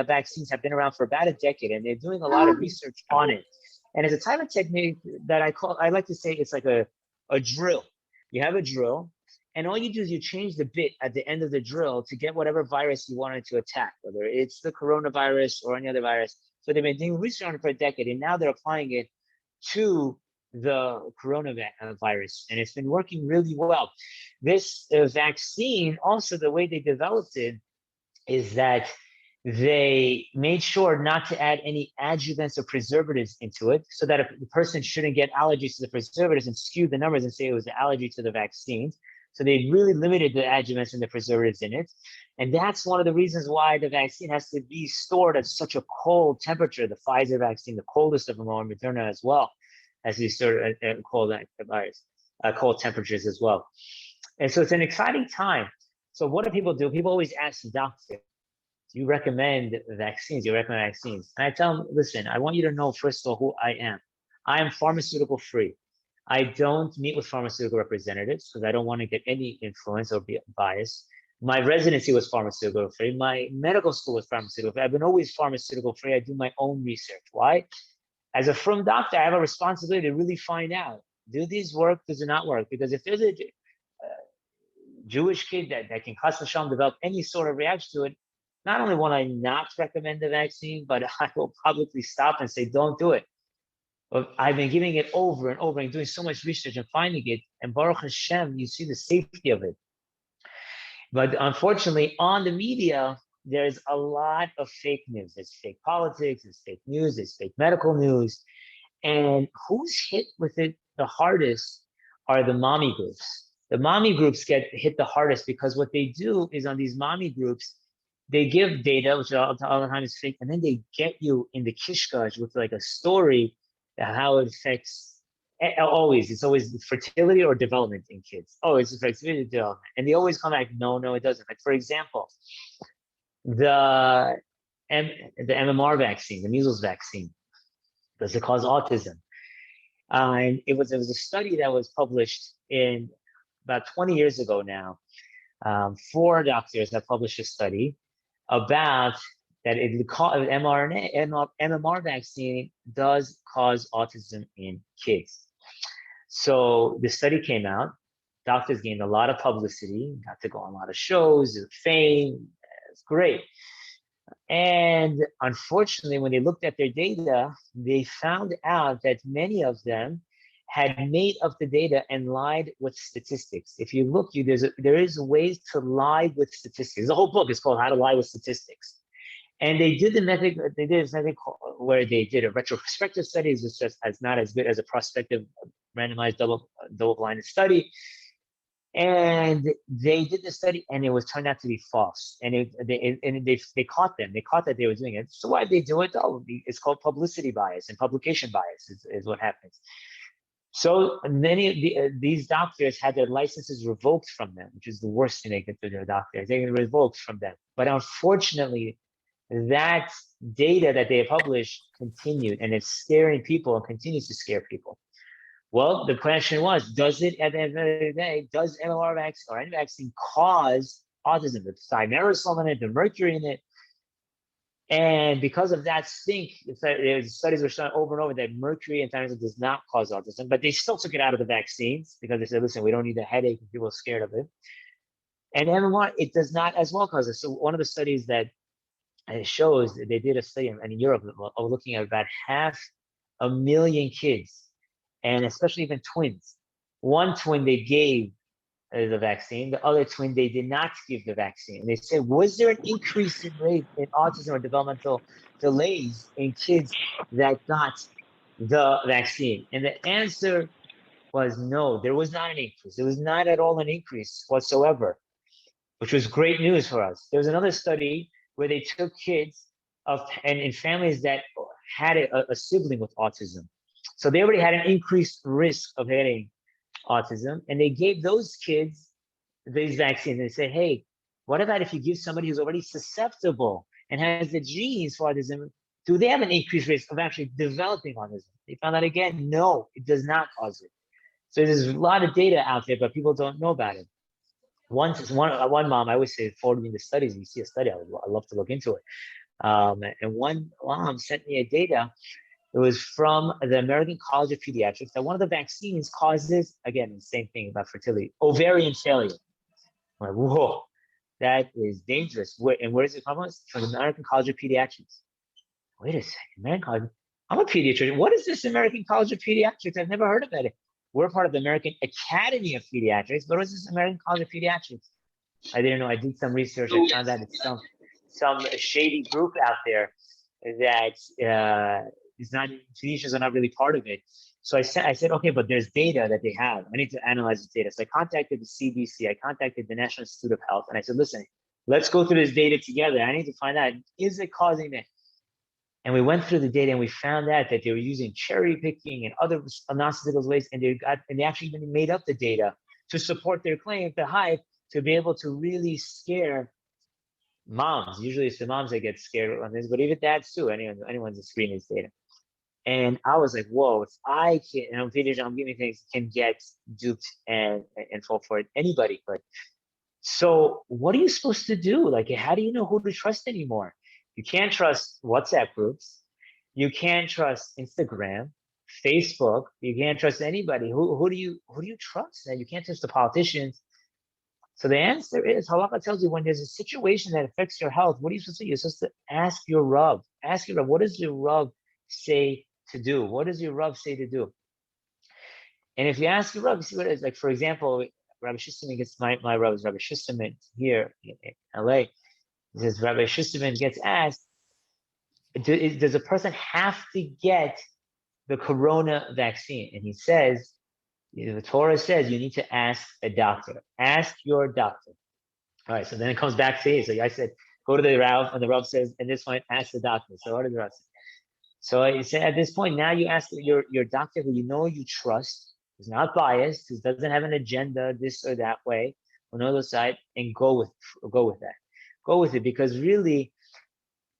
Vaccines have been around for about a decade, and they're doing a lot of research on it. And it's a type of technique that I like to say it's like a drill. You have a drill, and all you do is you change the bit at the end of the drill to get whatever virus you wanted to attack, whether it's the coronavirus or any other virus. So they've been doing research on it for a decade, and now they're applying it to the coronavirus, and it's been working really well. This vaccine, also the way they developed it is that they made sure not to add any adjuvants or preservatives into it, so that the person shouldn't get allergies to the preservatives and skew the numbers and say it was an allergy to the vaccine. So they really limited the adjuvants and the preservatives in it. And that's one of the reasons why the vaccine has to be stored at such a cold temperature. The Pfizer vaccine, the coldest of them all, and Moderna as well, as we sort of cold temperatures as well. And so it's an exciting time. So what do people do? People always ask the doctor, do you recommend vaccines? Do you recommend vaccines? And I tell them, listen, I want you to know, first of all, who I am. I am pharmaceutical free. I don't meet with pharmaceutical representatives because I don't want to get any influence or be biased. My residency was pharmaceutical free. My medical school was pharmaceutical free. I've been always pharmaceutical free. I do my own research. Why? As a Frum doctor, I have a responsibility to really find out, do these work, does it not work? Because if there's a Jewish kid that can Chas v'shalom develop any sort of reaction to it, not only will I not recommend the vaccine, but I will publicly stop and say, don't do it. But I've been giving it over and over and doing so much research and finding it, and Baruch Hashem, you see the safety of it. But unfortunately, on the media, there's a lot of fake news. There's fake politics, there's fake news, there's fake medical news. And who's hit with it the hardest are the mommy groups. The mommy groups get hit the hardest because what they do is on these mommy groups, they give data, which all the time is fake, and then they get you in the kishkash with like a story how it affects, it's always fertility or development in kids. Oh, it's fertility development. And they always come back, no, it doesn't. Like, for example, the MMR vaccine, the measles vaccine, does it cause autism? And it was a study that was published in about 20 years ago now. 4 doctors have published a study about that MMR vaccine does cause autism in kids. So the study came out, doctors gained a lot of publicity, got to go on a lot of shows, fame, it's great. And unfortunately, when they looked at their data, they found out that many of them had made up the data and lied with statistics. If you look, there is ways to lie with statistics. The whole book is called How to Lie with Statistics. And they did a method where they did a retrospective study, which just as not as good as a prospective randomized double-blinded study. And they did the study, and it was turned out to be false. And they caught them. They caught that they were doing it. So why did they do it? Oh, it's called publicity bias and publication bias is what happens. So many of these doctors had their licenses revoked from them, which is the worst thing they could do to their doctors. They get revoked from them. But unfortunately, that data that they published continued, and it's scaring people and continues to scare people. Well, the question was, does it, at the end of the day, does MMR vaccine or any vaccine cause autism? The thimerosal in it, the mercury in it. And because of that stink, studies were shown over and over that mercury and thimerosal does not cause autism, but they still took it out of the vaccines because they said, listen, we don't need a headache if people are scared of it. And MMR, it does not as well cause it. So one of the studies that shows, they did a study in Europe looking at about half 1 million kids, and especially even twins. One twin they gave the vaccine, the other twin they did not give the vaccine. And they said, was there an increase in rate in autism or developmental delays in kids that got the vaccine? And the answer was no, there was not an increase. There was not at all an increase whatsoever, which was great news for us. There was another study where they took kids and in families that had a sibling with autism. So they already had an increased risk of getting autism, and they gave those kids these vaccines. They said, hey, what about if you give somebody who's already susceptible and has the genes for autism, do they have an increased risk of actually developing autism? They found out again, no, it does not cause it. So there's a lot of data out there, but people don't know about it. One mom, I always say, forward me the studies. If you see a study, I'd love to look into it. And one mom sent me a data. It was from the American College of Pediatrics that one of the vaccines causes, again, the same thing about fertility, ovarian failure. I'm like, whoa, that is dangerous. Where is it from? It's from the American College of Pediatrics. Wait a second, American College. I'm a pediatrician. What is this American College of Pediatrics? I've never heard about it. We're part of the American Academy of Pediatrics, but what is this American College of Pediatrics? I didn't know. I did some research. I found out it's some shady group out there that is not, pediatricians are not really part of it. So I said, okay, but there's data that they have. I need to analyze this data. So I contacted the CDC. I contacted the National Institute of Health, and I said, listen, let's go through this data together. I need to find out, is it causing that? And we went through the data, and we found out that they were using cherry picking and other non-statistical ways, and they actually even made up the data to support their claim, the hype, to be able to really scare moms. Usually it's the moms that get scared on this, but even dads too. Anyone's screening this data. And I was like, whoa, if I can, and I'm giving things, can get duped and fall for it. Anybody could. So what are you supposed to do? Like, how do you know who to trust anymore? You can't trust WhatsApp groups. You can't trust Instagram, Facebook. You can't trust anybody. Who do you trust? You can't trust the politicians. So the answer is, Halacha tells you when there's a situation that affects your health, what are you supposed to do? You're supposed to ask your Rav. Ask your Rav, what does your Rav say to do? What does your Rav say to do? And if you ask your Rav, you see what it is. Like, for example, Rabbi Shusterman gets, my Rav is Rabbi Shusterman here in LA. He says, Rabbi Shusterman gets asked, does a person have to get the corona vaccine? And he says, the Torah says you need to ask a doctor. Ask your doctor. All right, so then it comes back to you. So I said, go to the Rav, and the Rav says, at this point, ask the doctor. So what did the Rav say? So I said, at this point, now you ask your doctor who you trust, who's not biased, who doesn't have an agenda this or that way, on the other side, and go with that. Go with it, because really,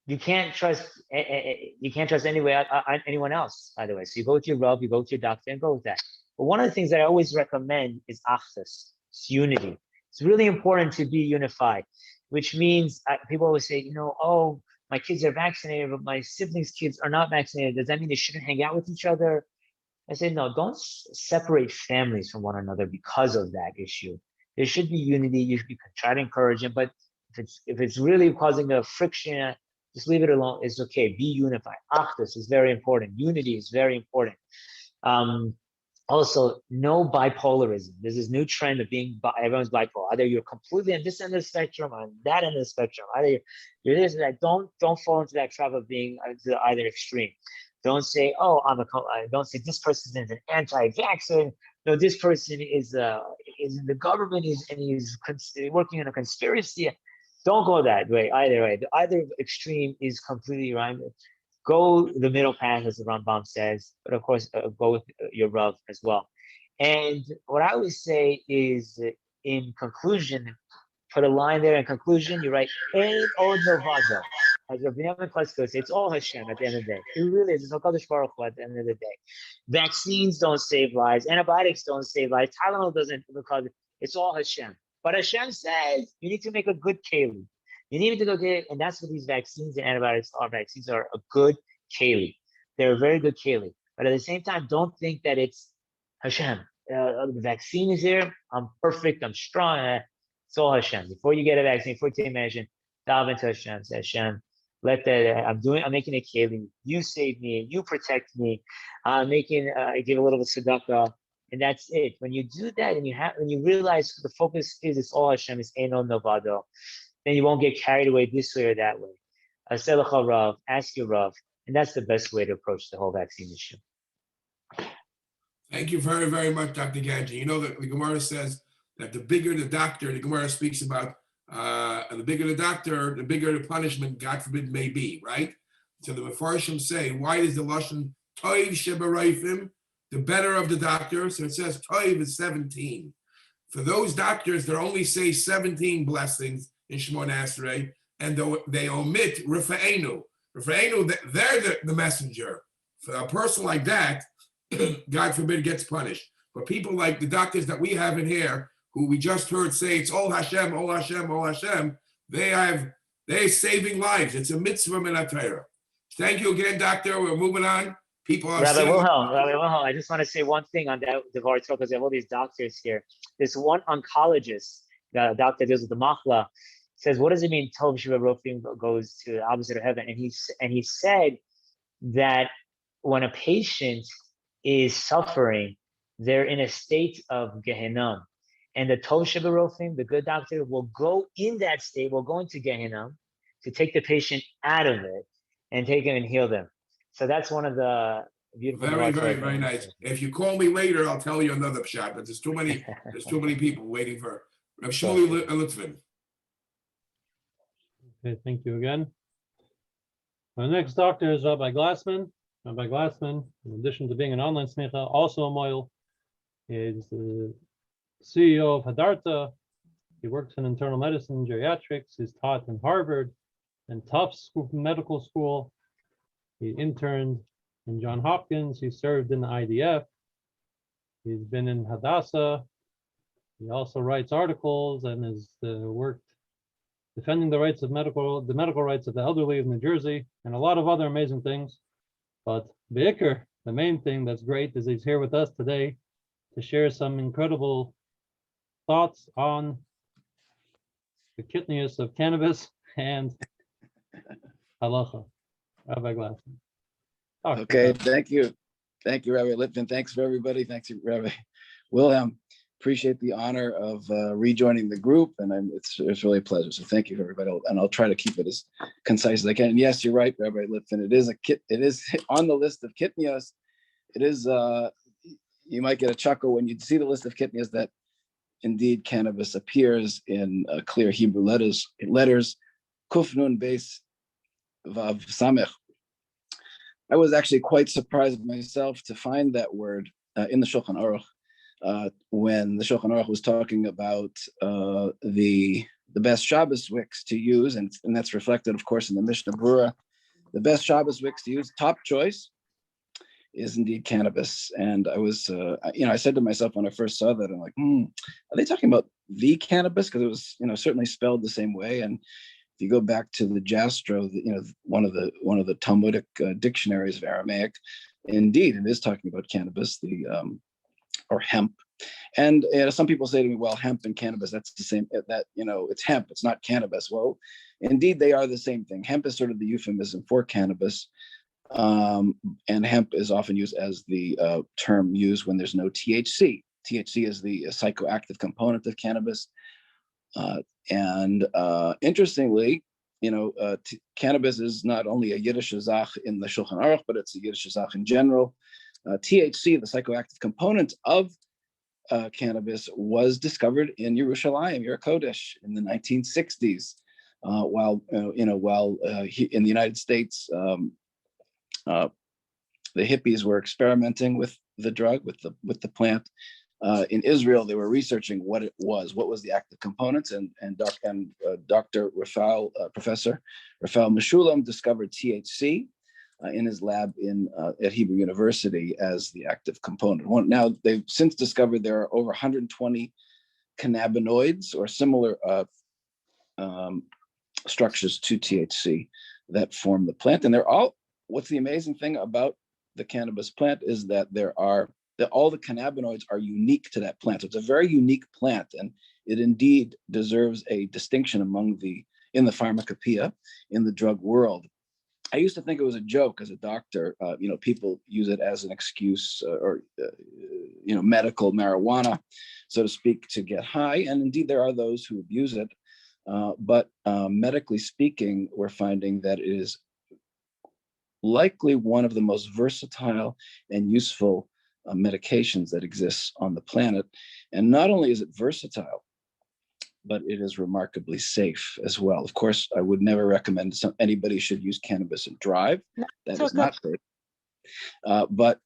you can't trust anyone else, either way. So you go with your Rav, you go with your doctor, and go with that. But one of the things that I always recommend is achdus. It's unity. It's really important to be unified, which means people always say, oh, my kids are vaccinated, but my siblings' kids are not vaccinated. Does that mean they shouldn't hang out with each other? I say, no, don't separate families from one another because of that issue. There should be unity. You should try to encourage them, but if it's really causing a friction, just leave it alone. It's okay. Be unified. Achdus is very important. Unity is very important. Also, no bipolarism. There's this new trend of everyone's bipolar. Either you're completely on this end of the spectrum, or on that end of the spectrum. Either you're this or that. Don't fall into that trap of being either extreme. Don't say, oh, don't say this person is an anti-vaxxer. No, this person is in the government, and he's working on a conspiracy. Don't go that way. Either way. Either extreme is completely right. Go the middle path, as the Rambam says, but of course, go with your Rav as well. And what I always say is, in conclusion, put a line there in conclusion, you write, Ein od milvado. As Rabbi Yemen Klesko says, it's all Hashem at the end of the day. It really is. It's all Kadosh Baruch Hu at the end of the day. Vaccines don't save lives. Antibiotics don't save lives. Tylenol doesn't, because it's all Hashem. But Hashem says, you need to make a good keli. You need to go get it, and that's what these vaccines and antibiotics are. Vaccines are a good keli. They're a very good keli. But at the same time, don't think that it's Hashem. The vaccine is here. I'm perfect. I'm strong. It's all Hashem. Before you get a vaccine, before you take medicine, dive into Hashem. Say, Hashem, I'm making a kelim. You save me, you protect me. I give a little bit of tzedakah, and that's it. When you do that, and when you realize the focus is it's all Hashem, is Eino Novado, then you won't get carried away this way or that way. Aselacha Rav, ask your Rav, and that's the best way to approach the whole vaccine issue. Thank you very, very much, Dr. Ganjian. You know that the Gemara says that the bigger the doctor, the Gemara speaks about the bigger the doctor, the bigger the punishment, God forbid, may be, right? So the Mefarshim say, why is the Lashon Toiv Shebarayfim, the better of the doctor? So it says Toiv is 17. For those doctors that only say 17 blessings in Shemona Esrei, and they omit Rifa'enu. Rifa'enu, they're the messenger. For a person like that, God forbid, gets punished. But people like the doctors that we have in here, who we just heard say it's all Hashem, all Hashem, all Hashem, they're saving lives. It's a mitzvah min Torah. Thank you again, doctor. We're moving on. People are Rabbi Wilhelm, I just want to say one thing on that Devar Torah, because we have all these doctors here. This one oncologist, the doctor deals with the machla, says, what does it mean Tov Sheva Rofim goes to the opposite of heaven? And he said that when a patient is suffering, they're in a state of Gehenna. And the Tov Sheva Rofim, the good doctor, will go in that state, will go into Gehenna to take the patient out of it and take him and heal them. So that's one of the beautiful. Very, very, very nice. If you call me later, I'll tell you another shot, but there's too many people waiting for Rav Shmuel Litvin. Okay, thank you again. Our next doctor is Rabbi Glassman. Rabbi Glassman, in addition to being an online smicha, also a moil, is the CEO of Hadarta. He works in internal medicine, geriatrics. He's taught in Harvard and Tufts Medical School. He interned in Johns Hopkins. He served in the IDF. He's been in Hadassah. He also writes articles and has worked defending the medical rights of the elderly of New Jersey, and a lot of other amazing things. But the main thing that's great is he's here with us today to share some incredible thoughts on the kitnius of cannabis and halacha. Rabbi Glassman. Okay, thank you. Thank you, Rabbi Litvin. Thanks for everybody. Thanks, Rabbi Wilhelm. Appreciate the honor of rejoining the group, and it's really a pleasure. So thank you, everybody, and I'll try to keep it as concise as I can. And yes, you're right, Rabbi Litvin. It is on the list of kitnios. It is. You might get a chuckle when you see the list of kitnios that indeed cannabis appears in clear Hebrew letters. Kuf Nun Beis Vav Samech. I was actually quite surprised myself to find that word in the Shulchan Aruch. When the Shulchan Aruch was talking about the best Shabbos wicks to use, and that's reflected, of course, in the Mishnah Brura, the best Shabbos wicks to use, top choice, is indeed cannabis. And I was, I said to myself when I first saw that, I'm like, are they talking about the cannabis? Because it was, certainly spelled the same way. And if you go back to the Jastro, one of the Talmudic dictionaries of Aramaic, indeed, it is talking about cannabis, or hemp. And some people say to me, well, hemp and cannabis, that's the same, it's hemp, it's not cannabis. Well, indeed, they are the same thing. Hemp is sort of the euphemism for cannabis. And hemp is often used as the term used when there's no THC. THC is the psychoactive component of cannabis. And interestingly, cannabis is not only a Yiddish zach in the Shulchan Aruch, but it's a Yiddish zach in general. THC, the psychoactive component of cannabis, was discovered in Yerushalayim, Yer Kodesh, in the 1960s. While in the United States, the hippies were experimenting with the drug, with the plant. In Israel, they were researching what it was, what was the active components, and Dr. Professor Raphael Meshulam discovered THC in his lab at Hebrew University as the active component. Now, they've since discovered there are over 120 cannabinoids or similar structures to THC that form the plant. And what's the amazing thing about the cannabis plant is that all the cannabinoids are unique to that plant. So it's a very unique plant, and it indeed deserves a distinction among the in the pharmacopoeia, in the drug world. I used to think it was a joke as a doctor. People use it as an excuse or medical marijuana, so to speak, to get high. And indeed, there are those who abuse it. But medically speaking, we're finding that it is likely one of the most versatile and useful medications that exists on the planet. And not only is it versatile, but it is remarkably safe as well. Of course, I would never recommend anybody should use cannabis and drive. That is not safe. But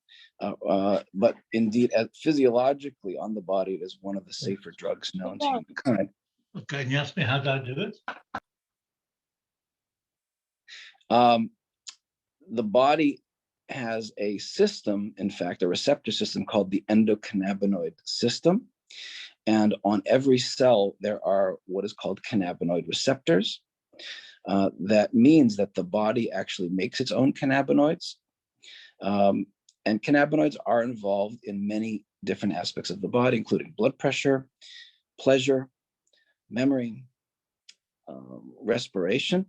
indeed, physiologically on the body, it is one of the safer drugs known to humankind. Okay, and you asked me how do I do it? The body has a system, in fact, a receptor system called the endocannabinoid system. And on every cell, there are what is called cannabinoid receptors. That means that the body actually makes its own cannabinoids. And cannabinoids are involved in many different aspects of the body, including blood pressure, pleasure, memory, respiration,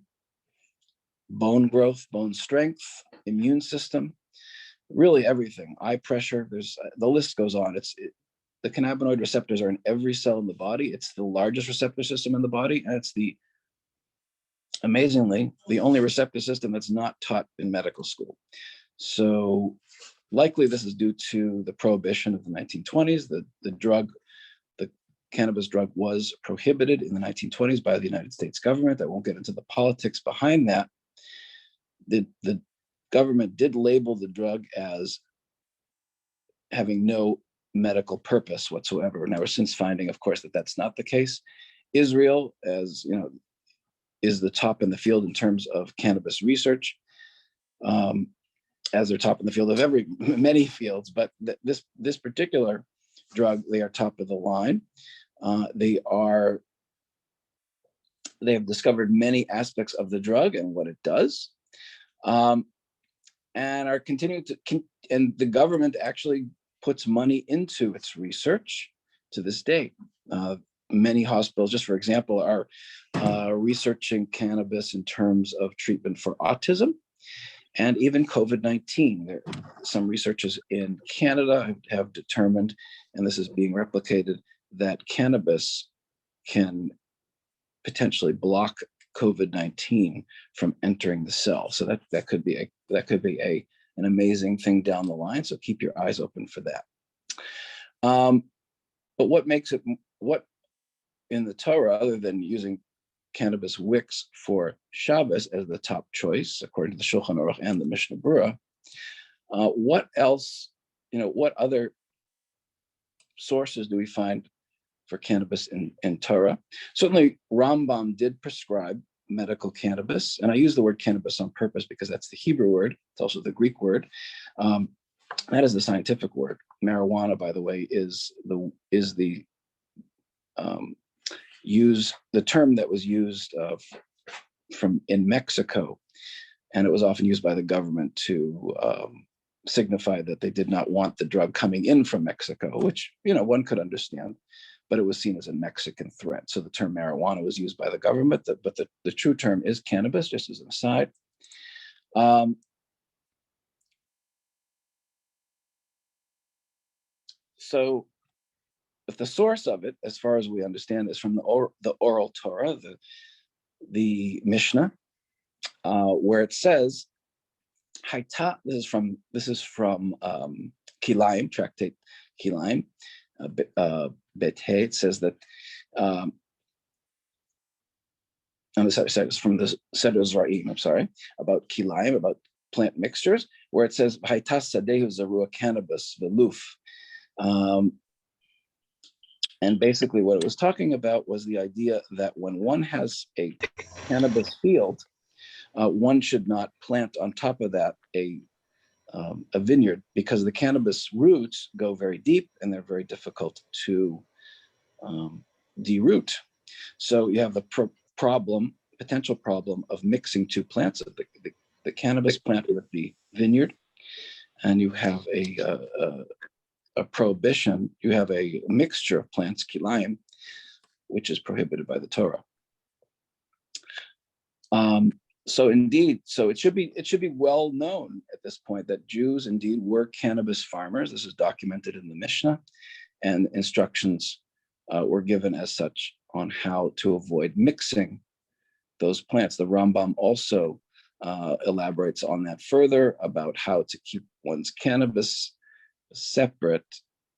bone growth, bone strength, immune system, really everything, eye pressure. The list goes on. The cannabinoid receptors are in every cell in the body. It's the largest receptor system in the body, and it's amazingly, the only receptor system that's not taught in medical school. So likely this is due to the prohibition of the 1920s. The cannabis drug was prohibited in the 1920s by the United States government. I won't get into the politics behind that. The government did label the drug as having no medical purpose whatsoever. Now we're since finding, of course, that that's not the case. Israel, as you know, is the top in the field in terms of cannabis research, as they're top in the field of many fields. But this particular drug, they are top of the line. They have discovered many aspects of the drug and what it does, and are continuing to. And the government actually puts money into its research to this day. Many hospitals, just for example, are researching cannabis in terms of treatment for autism and even COVID-19. Some researchers in Canada have determined, and this is being replicated, that cannabis can potentially block COVID-19 from entering the cell. So that could be an amazing thing down the line. So keep your eyes open for that. But what in the Torah, other than using cannabis wicks for Shabbos as the top choice, according to the Shulchan Aruch and the Mishnah Berurah, what else, what other sources do we find for cannabis in Torah? Certainly, Rambam did prescribe medical cannabis, and I use the word cannabis on purpose because that's the Hebrew word. It's also the Greek word. That is the scientific word. Marijuana, by the way, is the term that was used in Mexico, and it was often used by the government to signify that they did not want the drug coming in from Mexico, which one could understand, but it was seen as a Mexican threat. So the term marijuana was used by the government, but the true term is cannabis, just as an aside. So if the source of it, as far as we understand, is from the oral Torah, the Mishnah, where it says, Haita, this is from Kilayim, tractate Kilayim, Bethe. It says that, it's from the Seder Zraim, I'm sorry, about Kilayim, about plant mixtures, where it says, Haita Sadehu Zarua Cannabis Veluf. And basically what it was talking about was the idea that when one has a cannabis field, one should not plant on top of that a vineyard, because the cannabis roots go very deep and they're very difficult to deroot. So you have the potential problem of mixing two plants, the cannabis plant with the vineyard, and you have a prohibition, you have a mixture of plants, kilayim, which is prohibited by the Torah. So indeed, so it should be well known at this point that Jews indeed were cannabis farmers. This is documented in the Mishnah, and instructions were given as such on how to avoid mixing those plants. The Rambam also elaborates on that further about how to keep one's cannabis separate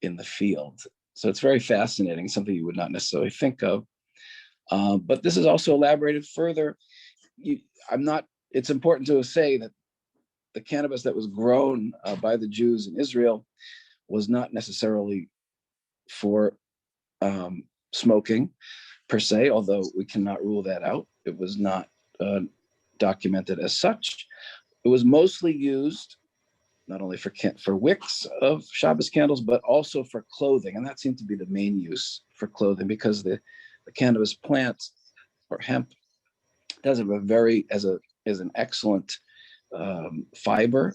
in the field. So it's very fascinating, something you would not necessarily think of. But this is also elaborated further. It's important to say that the cannabis that was grown by the Jews in Israel was not necessarily for smoking per se, although we cannot rule that out. It was not documented as such. It was mostly used not only for wicks of Shabbos candles, but also for clothing. And that seemed to be the main use for clothing, because the cannabis plant or hemp does have is an excellent fiber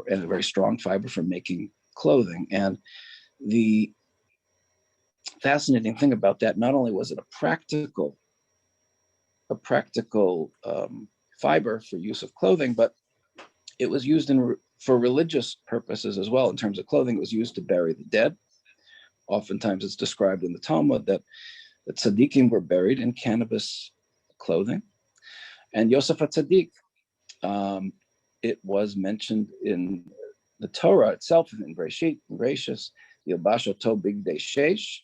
and a very strong fiber for making clothing. And the fascinating thing about that, not only was it a practical fiber for use of clothing, but it was used for religious purposes as well. In terms of clothing, it was used to bury the dead. Oftentimes it's described in the Talmud that tzaddikim were buried in cannabis clothing. And Yosef HaTzaddik, it was mentioned in the Torah itself, in Bereshit, Bereshis, Yilbash Oto Bigdei Sheish.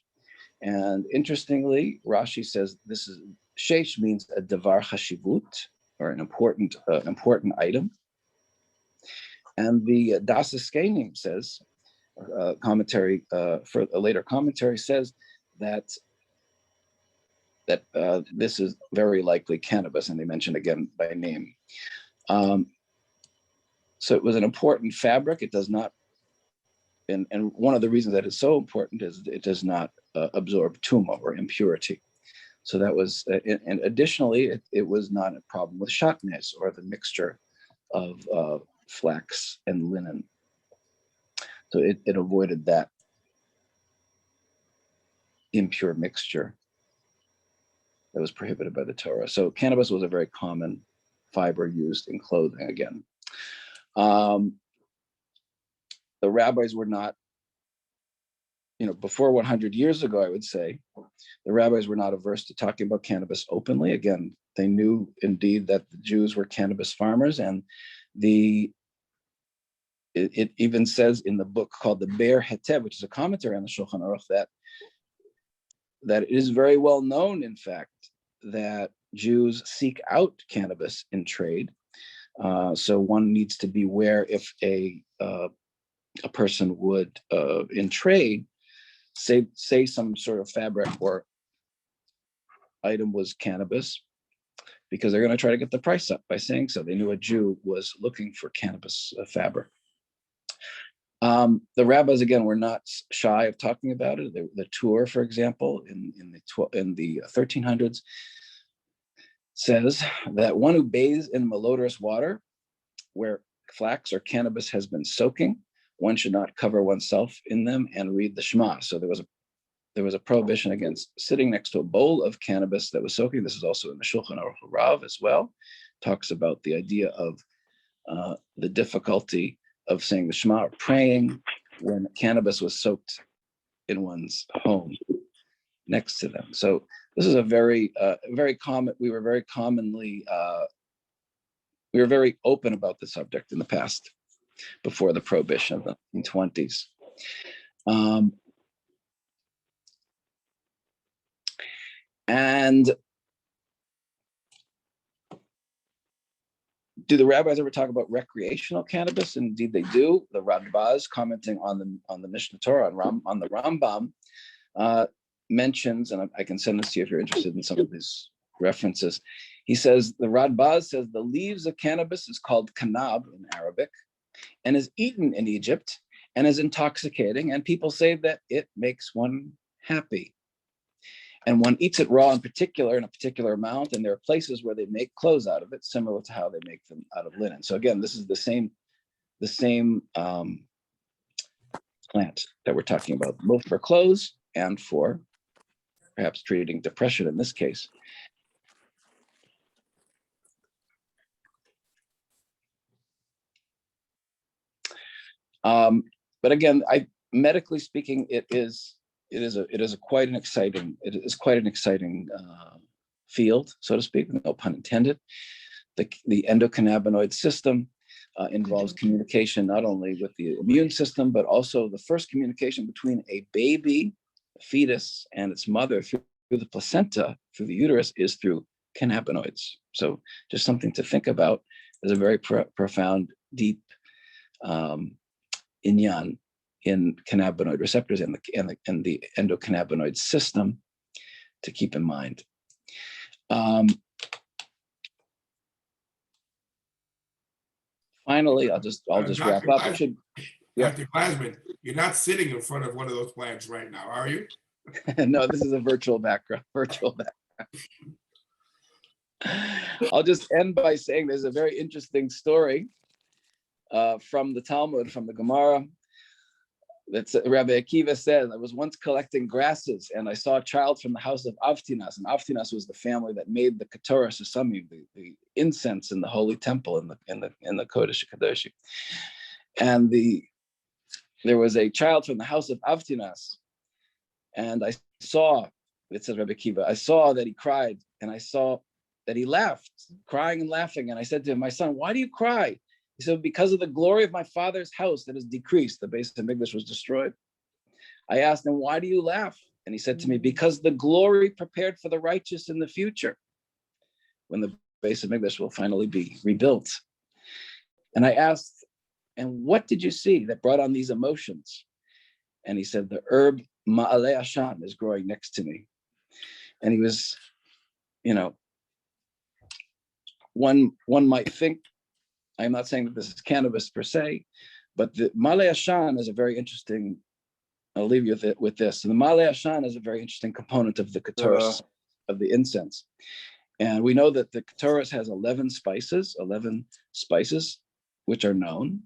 And interestingly, Rashi says this is Sheish means a davar chashivut, or an important item. And the Das Eskenim says, commentary for a later commentary says that this is very likely cannabis, and they mention again by name. So it was an important fabric. It does not, and one of the reasons that it's so important is it does not absorb tuma or impurity. So that was, and additionally, it was not a problem with shatnez, or the mixture of flax and linen. So it avoided that impure mixture that was prohibited by the Torah. So cannabis was a very common fiber used in clothing again. The rabbis were not, before 100 years ago, I would say, the rabbis were not averse to talking about cannabis openly. Again, they knew indeed that the Jews were cannabis farmers, and it even says in the book called the Be'er Hetev, which is a commentary on the Shulchan Aruch, that it is very well known, in fact, that Jews seek out cannabis in trade. So one needs to beware if a person would, in trade, say some sort of fabric or item was cannabis, because they're going to try to get the price up by saying so. They knew a Jew was looking for cannabis fabric. The rabbis, again, were not shy of talking about it. The Tur, for example, in the 1300s, says that one who bathes in malodorous water where flax or cannabis has been soaking, one should not cover oneself in them and read the Shema. So there was a prohibition against sitting next to a bowl of cannabis that was soaking. This is also in the Shulchan Aruch Rav as well. Talks about the idea of the difficulty of saying the Shema or praying when cannabis was soaked in one's home next to them. So this is a very common. We were very open about the subject in the past, before the prohibition of the 1920s. And do the rabbis ever talk about recreational cannabis? Indeed, they do. The Radbaz, commenting on the Mishnah Torah, on the Rambam, mentions, and I can send this to you if you're interested in some of his references. He says, the Radbaz says the leaves of cannabis is called kanab in Arabic, and is eaten in Egypt, and is intoxicating, and people say that it makes one happy. And one eats it raw in a particular amount, and there are places where they make clothes out of it, similar to how they make them out of linen. So again, this is the same plant that we're talking about, both for clothes and for perhaps treating depression in this case. But again, medically speaking, it is quite an exciting field, so to speak, no pun intended. The endocannabinoid system involves communication not only with the immune system, but also the first communication between a baby, a fetus, and its mother through the placenta, through the uterus, is through cannabinoids. So just something to think about. There's a very profound, deep inyan in cannabinoid receptors and the endocannabinoid system to keep in mind. Finally, I'll just wrap up. Dr. Glassman, you're not sitting in front of one of those plants right now, are you? No, this is a virtual background. I'll just end by saying there's a very interesting story from the Talmud, from the Gemara. That's Rabbi Akiva said, I was once collecting grasses and I saw a child from the house of Avtinas, and Avtinas was the family that made the Ketorah Sesami, the incense in the holy temple in the Kodesh HaKadoshim. And there was a child from the house of Avtinas, and I saw, it says Rabbi Akiva, I saw that he cried, and I saw that he laughed, crying and laughing. And I said to him, my son, why do you cry? He said, because of the glory of my father's house that has decreased. The base of Mikdash was destroyed. I asked him, why do you laugh? And he said to me, because the glory prepared for the righteous in the future, when the base of Mikdash will finally be rebuilt. And I asked, and what did you see that brought on these emotions? And he said, the herb Ma'aleh Ashan is growing next to me. And he was, one might think, I'm not saying that this is cannabis per se, but the Ma'aleh Ashan is a very interesting, I'll leave you with this. And the Ma'aleh Ashan is a very interesting component of the Ketorah, of the incense. And we know that the Ketorah has 11 spices, which are known.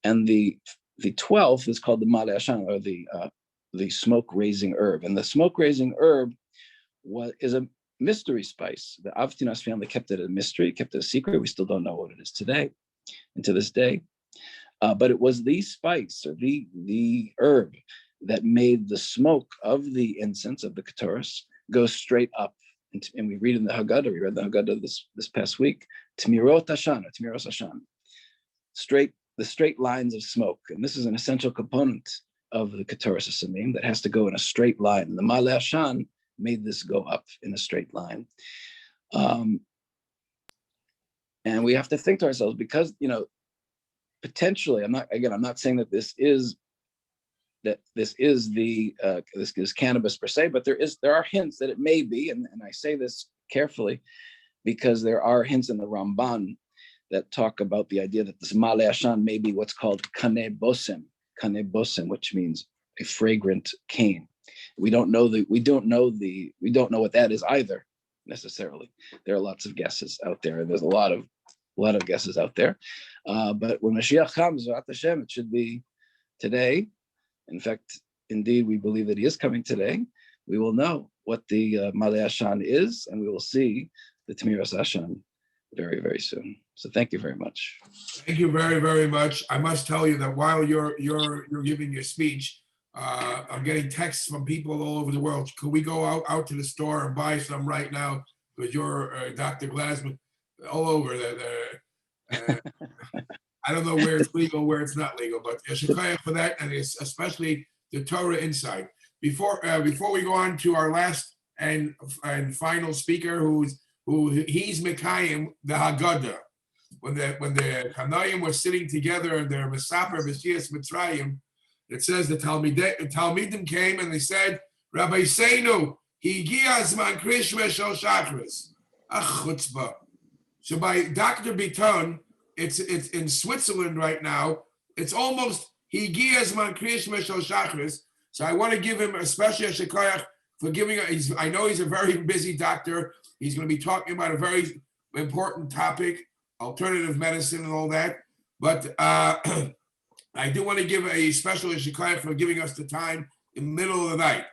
And the 12th is called the Ma'aleh Ashan, or the smoke-raising herb. And the smoke-raising herb is a mystery spice. The Avtinas family kept it a mystery, kept it a secret. We still don't know what it is today. And to this day, but it was the spice, or the herb, that made the smoke of the incense of the Ketorah go straight up. And we read in the Haggadah, we read the Haggadah this past week, Tmirot Hashan, the straight lines of smoke. And this is an essential component of the Ketorah Samim that has to go in a straight line. And the Ma'aleh Ashan made this go up in a straight line. And we have to think to ourselves, because, potentially, I'm not saying that this is cannabis per se, but there are hints that it may be, and I say this carefully because there are hints in the Ramban that talk about the idea that this Ma'aleh Ashan may be what's called kaneh bosem, which means a fragrant cane. We don't know what that is either necessarily. There are lots of guesses out there, and there's a lot of guesses out there. But when Mashiach comes, Hashem, it should be today. In fact, indeed, we believe that he is coming today. We will know what the Ma'aleh Ashan is, and we will see the Tmiras Ashan very, very soon. So thank you very much. Thank you very, very much. I must tell you that while you're giving your speech, I'm getting texts from people all over the world. Could we go out to the store and buy some right now? Because you're Dr. Glassman all over there. I don't know where it's legal, where it's not legal, but Yeshikaya for that, and it's especially the Torah Insight. Before we go on to our last and final speaker, he's Mekayim, the Haggadah. When the Hanayim were sitting together in their Mesaper B'Shias Mitzrayim, it says the Talmidim came and they said, Rabbi Seinu, Higia Zman Krishma Shel Shachris. Ach, chutzpah. So by Dr. Bitton, it's in Switzerland right now. It's almost Higia Zman Krishma Shel Shachris. So I want to give him especially a shekayach for giving. I know he's a very busy doctor. He's going to be talking about a very important topic, alternative medicine and all that. But I do want to give a special shekayach for giving us the time in the middle of the night.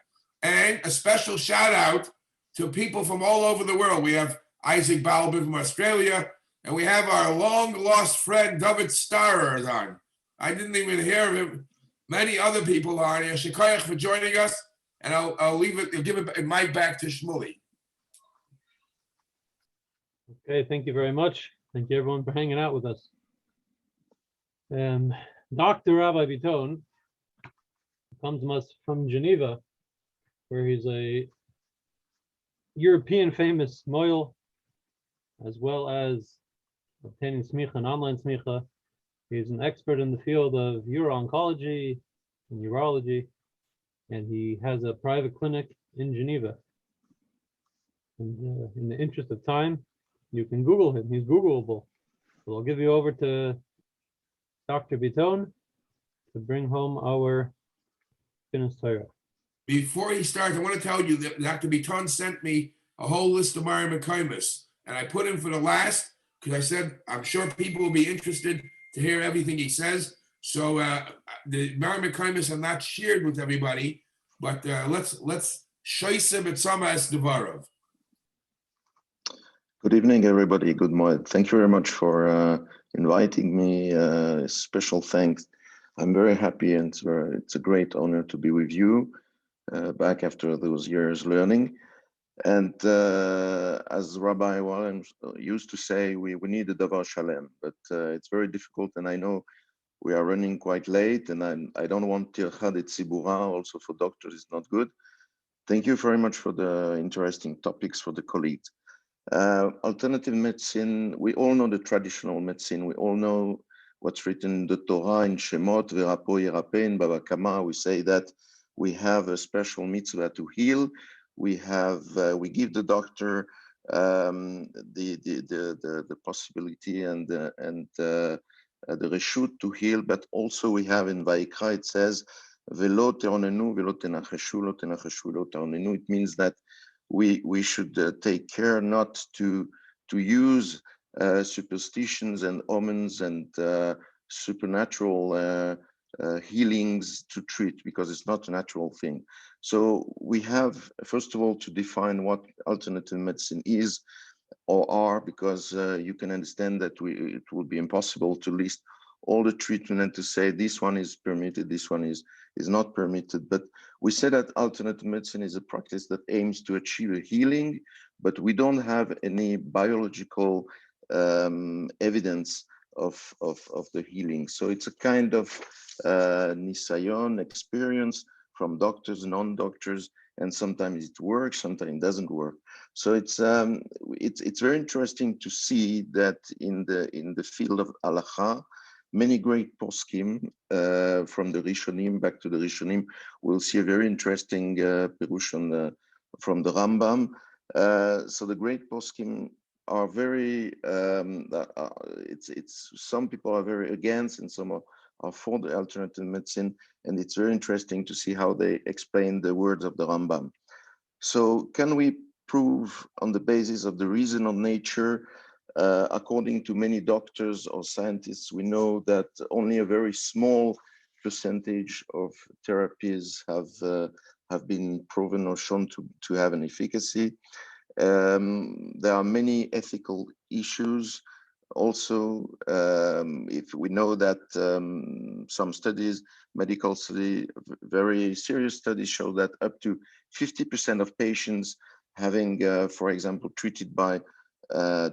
And a special shout out to people from all over the world. We have Isaac Balbin from Australia, and we have our long lost friend David Starrer on. I didn't even hear of him. Many other people are here. Shekayach for joining us, and I'll give it mic back to Shmuley. Okay, thank you very much. Thank you everyone for hanging out with us. Dr. Rabbi Bitton comes to us from Geneva, where he's a European famous moil, as well as obtaining smicha and online smicha. He's an expert in the field of uro-oncology and urology, and he has a private clinic in Geneva. And in the interest of time, you can Google him. He's Googleable. So I'll give you over to Dr. Bitton to bring home our Kinus Torah. Before he starts, I want to tell you that Dr. Bitton sent me a whole list of Marim and Kinus, and I put him for the last because I said I'm sure people will be interested to hear everything he says. So the Marim and Kinus are not shared with everybody, but let's shoyse b'tzama es devarov. Good evening, everybody. Good morning. Thank you very much for inviting me. Special thanks. I'm very happy, and it's a great honor to be with you back after those years learning. And as Rabbi Wallen used to say, we need a davar shalem, but it's very difficult, and I know we are running quite late, and I don't want tirchad et tzibura, also for doctors, it's not good. Thank you very much for the interesting topics for the colleagues. Alternative medicine, we all know the traditional medicine. We all know what's written in the Torah, in Shemot, V'rapo yirape, in Baba Kama. We say that we have a special mitzvah to heal. We give the doctor the possibility and the reshut to heal, but also we have in Vayikra, it says, V'lo te'onenu, v'lo tenacheshu, lo tenacheshu, lo te'onenu. It means that we should take care not to use superstitions and omens and supernatural healings to treat, because it's not a natural thing. So we have, first of all, to define what alternative medicine is or are, because you can understand that it would be impossible to list all the treatment and to say this one is permitted, this one is not permitted. But we say that alternative medicine is a practice that aims to achieve a healing, but we don't have any biological evidence of the healing. So it's a kind of nisayon experience from doctors, non-doctors, and sometimes it works, sometimes it doesn't work. So it's very interesting to see that in the field of Halacha, many great poskim from the Rishonim back to the Rishonim. We'll see a very interesting perush from the Rambam. So the great poskim are very. Some people are very against, and some are for the alternative medicine, and it's very interesting to see how they explain the words of the Rambam. So can we prove on the basis of the reason of nature? According to many doctors or scientists, we know that only a very small percentage of therapies have been proven or shown to have an efficacy. There are many ethical issues. Also, if we know that some studies, medical studies, very serious studies show that up to 50% of patients having, for example, treated by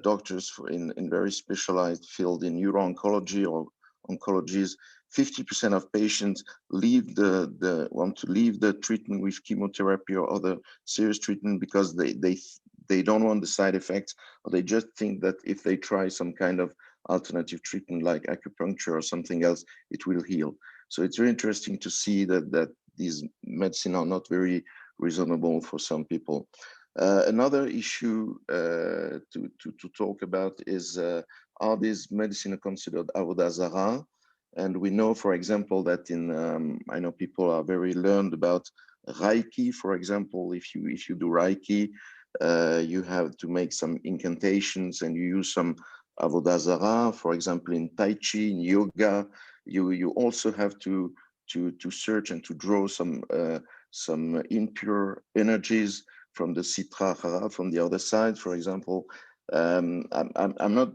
doctors in very specialized field in uro-oncology or oncologies, 50% of patients want to leave the treatment with chemotherapy or other serious treatment because they don't want the side effects, or they just think that if they try some kind of alternative treatment like acupuncture or something else, it will heal. So it's very interesting to see that these medicine are not very reasonable for some people. Another issue to talk about is are these medicine considered avodah zarah? And we know, for example, that I know people are very learned about Reiki. For example, if you do Reiki, you have to make some incantations and you use some avodah zarah. For example, in Tai Chi, in yoga, you also have to search and to draw some impure energies from the sitra achara, from the other side. For example, I'm not.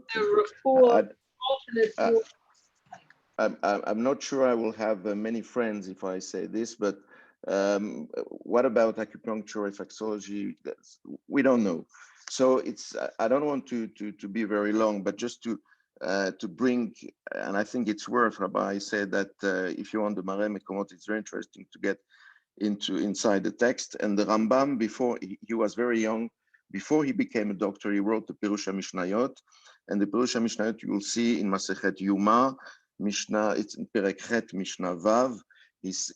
I'm not sure I will have many friends if I say this, but what about acupuncture, reflexology? We don't know. So I don't want to be very long, but just to bring, and I think it's worth, Rabbi said that if you want the Mareh Mekomot, it's very interesting to get inside the text. And the Rambam, before he was very young, before he became a doctor, he wrote the Pirush HaMishnayot, and the Pirush HaMishnayot you will see in Masechet Yuma, Mishnah, it's in Perek Chet, Mishnah Vav.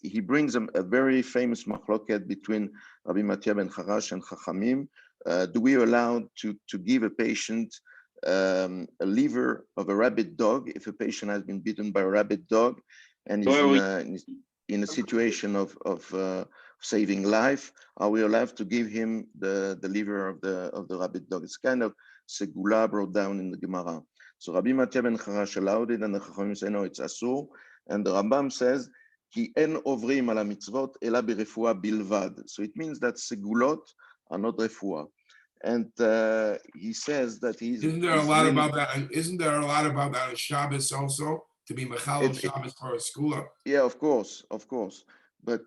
He brings a very famous machloket between Rabbi Matya ben Harash and Chachamim. Do we allow to give a patient a liver of a rabid dog if a patient has been bitten by a rabid dog and is in a situation of saving life? Are we allowed to give him the liver of the rabid dog? It's kind of segula brought down in the Gemara. So Rabbi Matya ben Harash allowed it, and the Chachamim say no, it's asur. And the Rambam says ki en ovrim ala mitzvot ela berefua bilvad. So it means that segulot are not refua. And he says that Isn't there a lot about that? Isn't there a lot about that on Shabbos also, to be mechal Shabbos for a schooler? Yeah, of course. But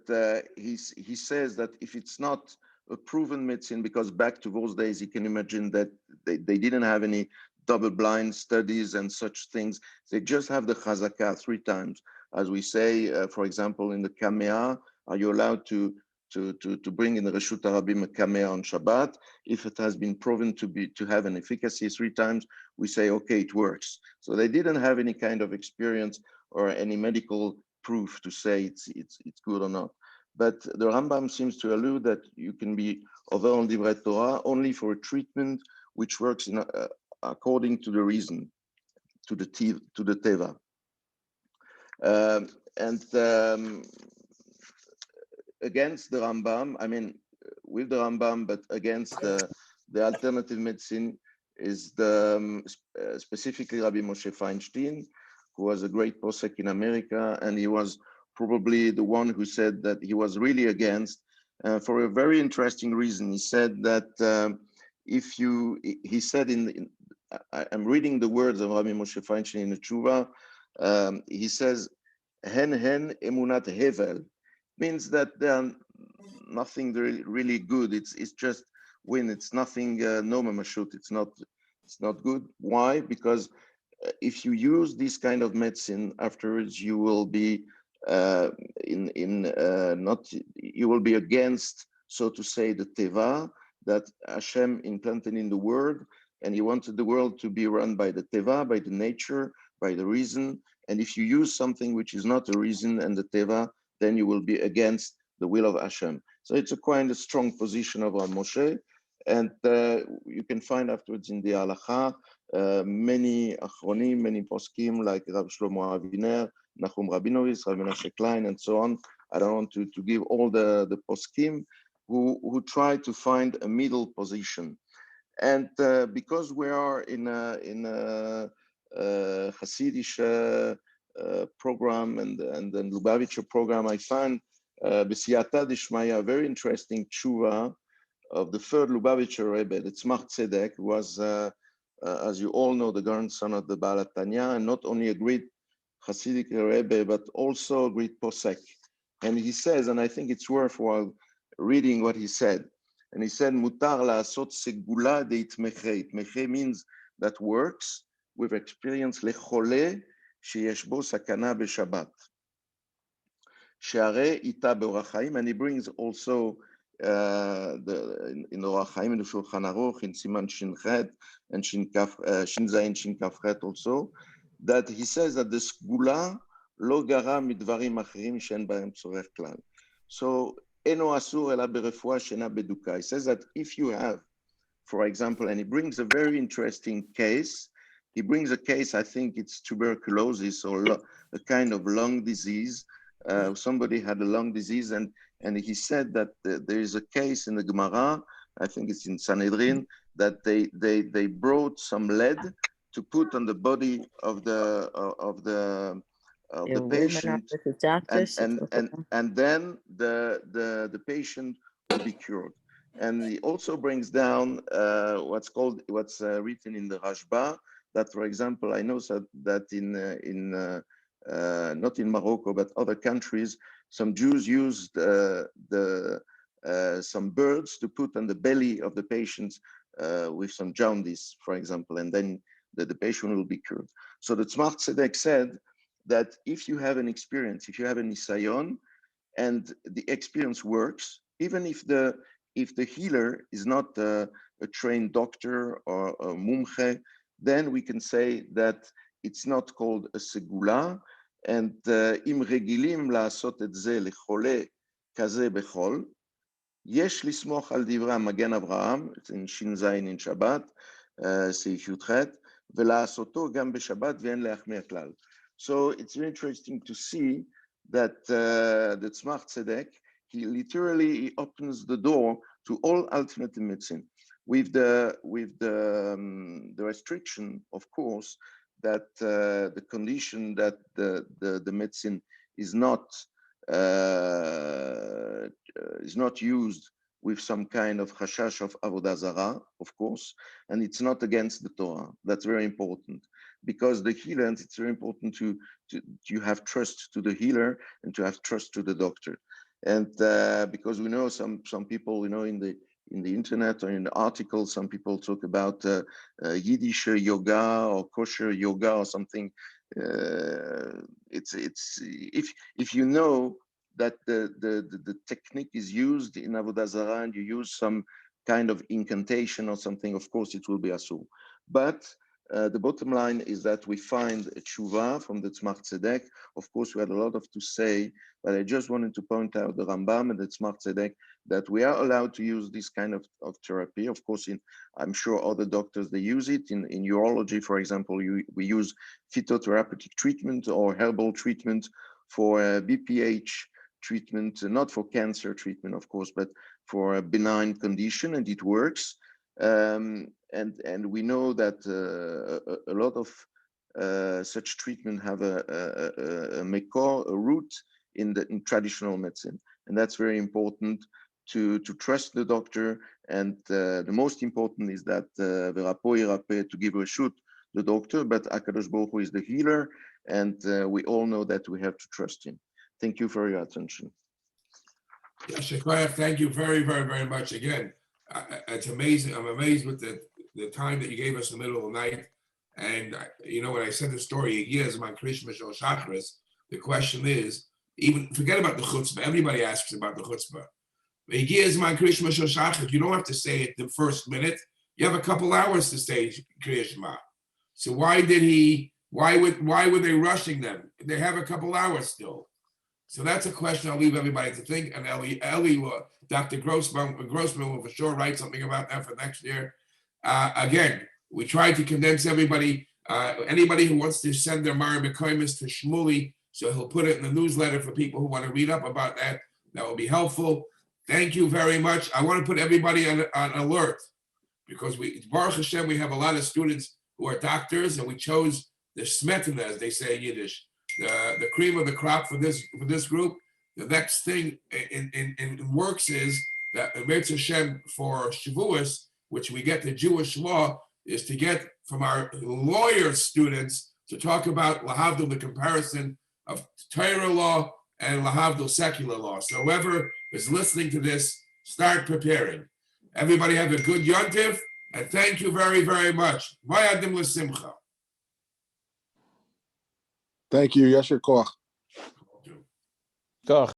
he says that if it's not a proven medicine, because back to those days, you can imagine that they didn't have any double-blind studies and such things. They just have the chazakah 3 times, as we say, for example, in the kamea. Are you allowed to bring in the Reshut Harabim a kamea on Shabbat? If it has been proven to have an efficacy 3 times, we say, okay, it works. So they didn't have any kind of experience or any medical proof to say it's good or not. But the Rambam seems to allude that you can be over on Divrei Torah only for a treatment which works according to the reason, to the teva. Against the Rambam, I mean, with the Rambam, but against the alternative medicine is specifically Rabbi Moshe Feinstein, who was a great posek in America, and he was probably the one who said that he was really against, for a very interesting reason. He said that he said I'm reading the words of Rabbi Moshe Feinstein in the Tshuva. He says, hen emunat hevel, means that they are nothing really good. It's just when it's nothing no mamashut. It's not good. Why? Because if you use this kind of medicine afterwards, you will be you will be against, so to say, the teva that Hashem implanted in the world, and he wanted the world to be run by the teva, by the nature, by the reason. And if you use something which is not a reason and the teva, then you will be against the will of Hashem. So it's a quite a strong position of our Moshe, and you can find afterwards in the Halacha many achronim, many poskim like Rav Shlomo Aviner, Nachum Rabinovich, Rav Menashe Klein, and so on. I don't want to give all the poskim who try to find a middle position. And because we are in a Hasidic program and then Lubavitcher program, I find B'siyata Dishmaya a very interesting tshuva of the third Lubavitcher Rebbe, the Tzmach Tzedek, who was, as you all know, the grandson of the Baal HaTanya, and not only a great Hasidic Rebbe, but also a great posek. And he says, and I think it's worthwhile reading what he said. And he said, Mutar la'asot segula de'itmeche. Itmeche means that works with experience lechole sheyesh bo sakana b'Shabbat. She'arei ita be'orach chaim. And he brings also in the Orach Chaim, in the Shulchan Aruch, in Siman Shin Chet and Shin Zayin Shin Kaf Chet also, that he says that the segula lo gara midvarim achirim she'en b'hem tzorech klal. So eno asur ela berefua she'ena beduka. He says that if you have, for example, and he brings a very interesting case. He brings a case, I think it's tuberculosis or a kind of lung disease. Somebody had a lung disease, and he said that there is a case in the Gemara, I think it's in Sanhedrin, that they brought some lead to put on the body of the patient, and then the patient will be cured. And he also brings down what's written in the Rashba, that, for example, I know that in not in Morocco, but other countries, some Jews used some birds to put on the belly of the patients with some jaundice, for example, and then the patient will be cured. So the Tzemach Tzedek said that if you have an experience, if you have a nisayon, and the experience works, even if the healer is not a trained doctor or a mumche, then we can say that it's not called a segula. And im regilim לעשות את זה לחולה כזה בחול, יש לסמוך על דברי המגן אברהם, in ש"ז in שבת, סעיף י"ח, ולעשותו גם בשבת ואין להחמיא כלל. So it's very interesting to see that the Tzemach Tzedek, he literally opens the door to all alternative medicine, with the restriction, of course, that the condition that the medicine is not used with some kind of chashash of avodah zarah, of course, and it's not against the Torah. That's very important, because the healer, and it's very important to have trust to the healer and to have trust to the doctor. And because we know some people, in the internet or in the articles, some people talk about Yiddish yoga or kosher yoga or something. It's if you know that the technique is used in avodah zarah and you use some kind of incantation or something, of course it will be asur. But the bottom line is that we find a tshuva from the Tzemach Tzedek. Of course, we had a lot to say, but I just wanted to point out the Rambam and the Tzemach Tzedek that we are allowed to use this kind of therapy. Of course, I'm sure other doctors, they use it. In urology, for example, we use phytotherapeutic treatment or herbal treatment for BPH treatment, not for cancer treatment, of course, but for a benign condition, and it works. And we know that a lot of such treatment have a mekor, a root in traditional medicine, and that's very important to trust the doctor. And the most important is that to give reshut the doctor, but Akadosh Baruch Hu is the healer, and we all know that we have to trust him. Thank you for your attention. Thank you very, very, very much again. It's amazing. I'm amazed with the time that you gave us in the middle of the night. And when I said the story, years my Krishma Shal Shachris, the question is, even forget about the chutzpah. Everybody asks about the chutzpah. Years my Krishma Shal Shachris, you don't have to say it the first minute. You have a couple hours to say Krishma. So why were they rushing them? They have a couple hours still. So that's a question I'll leave everybody to think. And Dr. Grossman will for sure write something about that for next year. Again, we tried to condense everybody. Anybody who wants to send their Mara B'Koimis to Shmuley, so he'll put it in the newsletter for people who want to read up about that. That will be helpful. Thank you very much. I want to put everybody on alert, because Baruch Hashem, we have a lot of students who are doctors, and we chose the smetana, as they say in Yiddish, the cream of the crop for this group. The next thing in works is that Eretz Hashem for Shavuos, which we get the Jewish law, is to get from our lawyer students to talk about lahavdil, the comparison of Torah law and lahavdil secular law. So whoever is listening to this, start preparing. Everybody have a good yontif, and thank you very, very much. Vayadim l'simcha. Thank you. Yasher koach. Koach.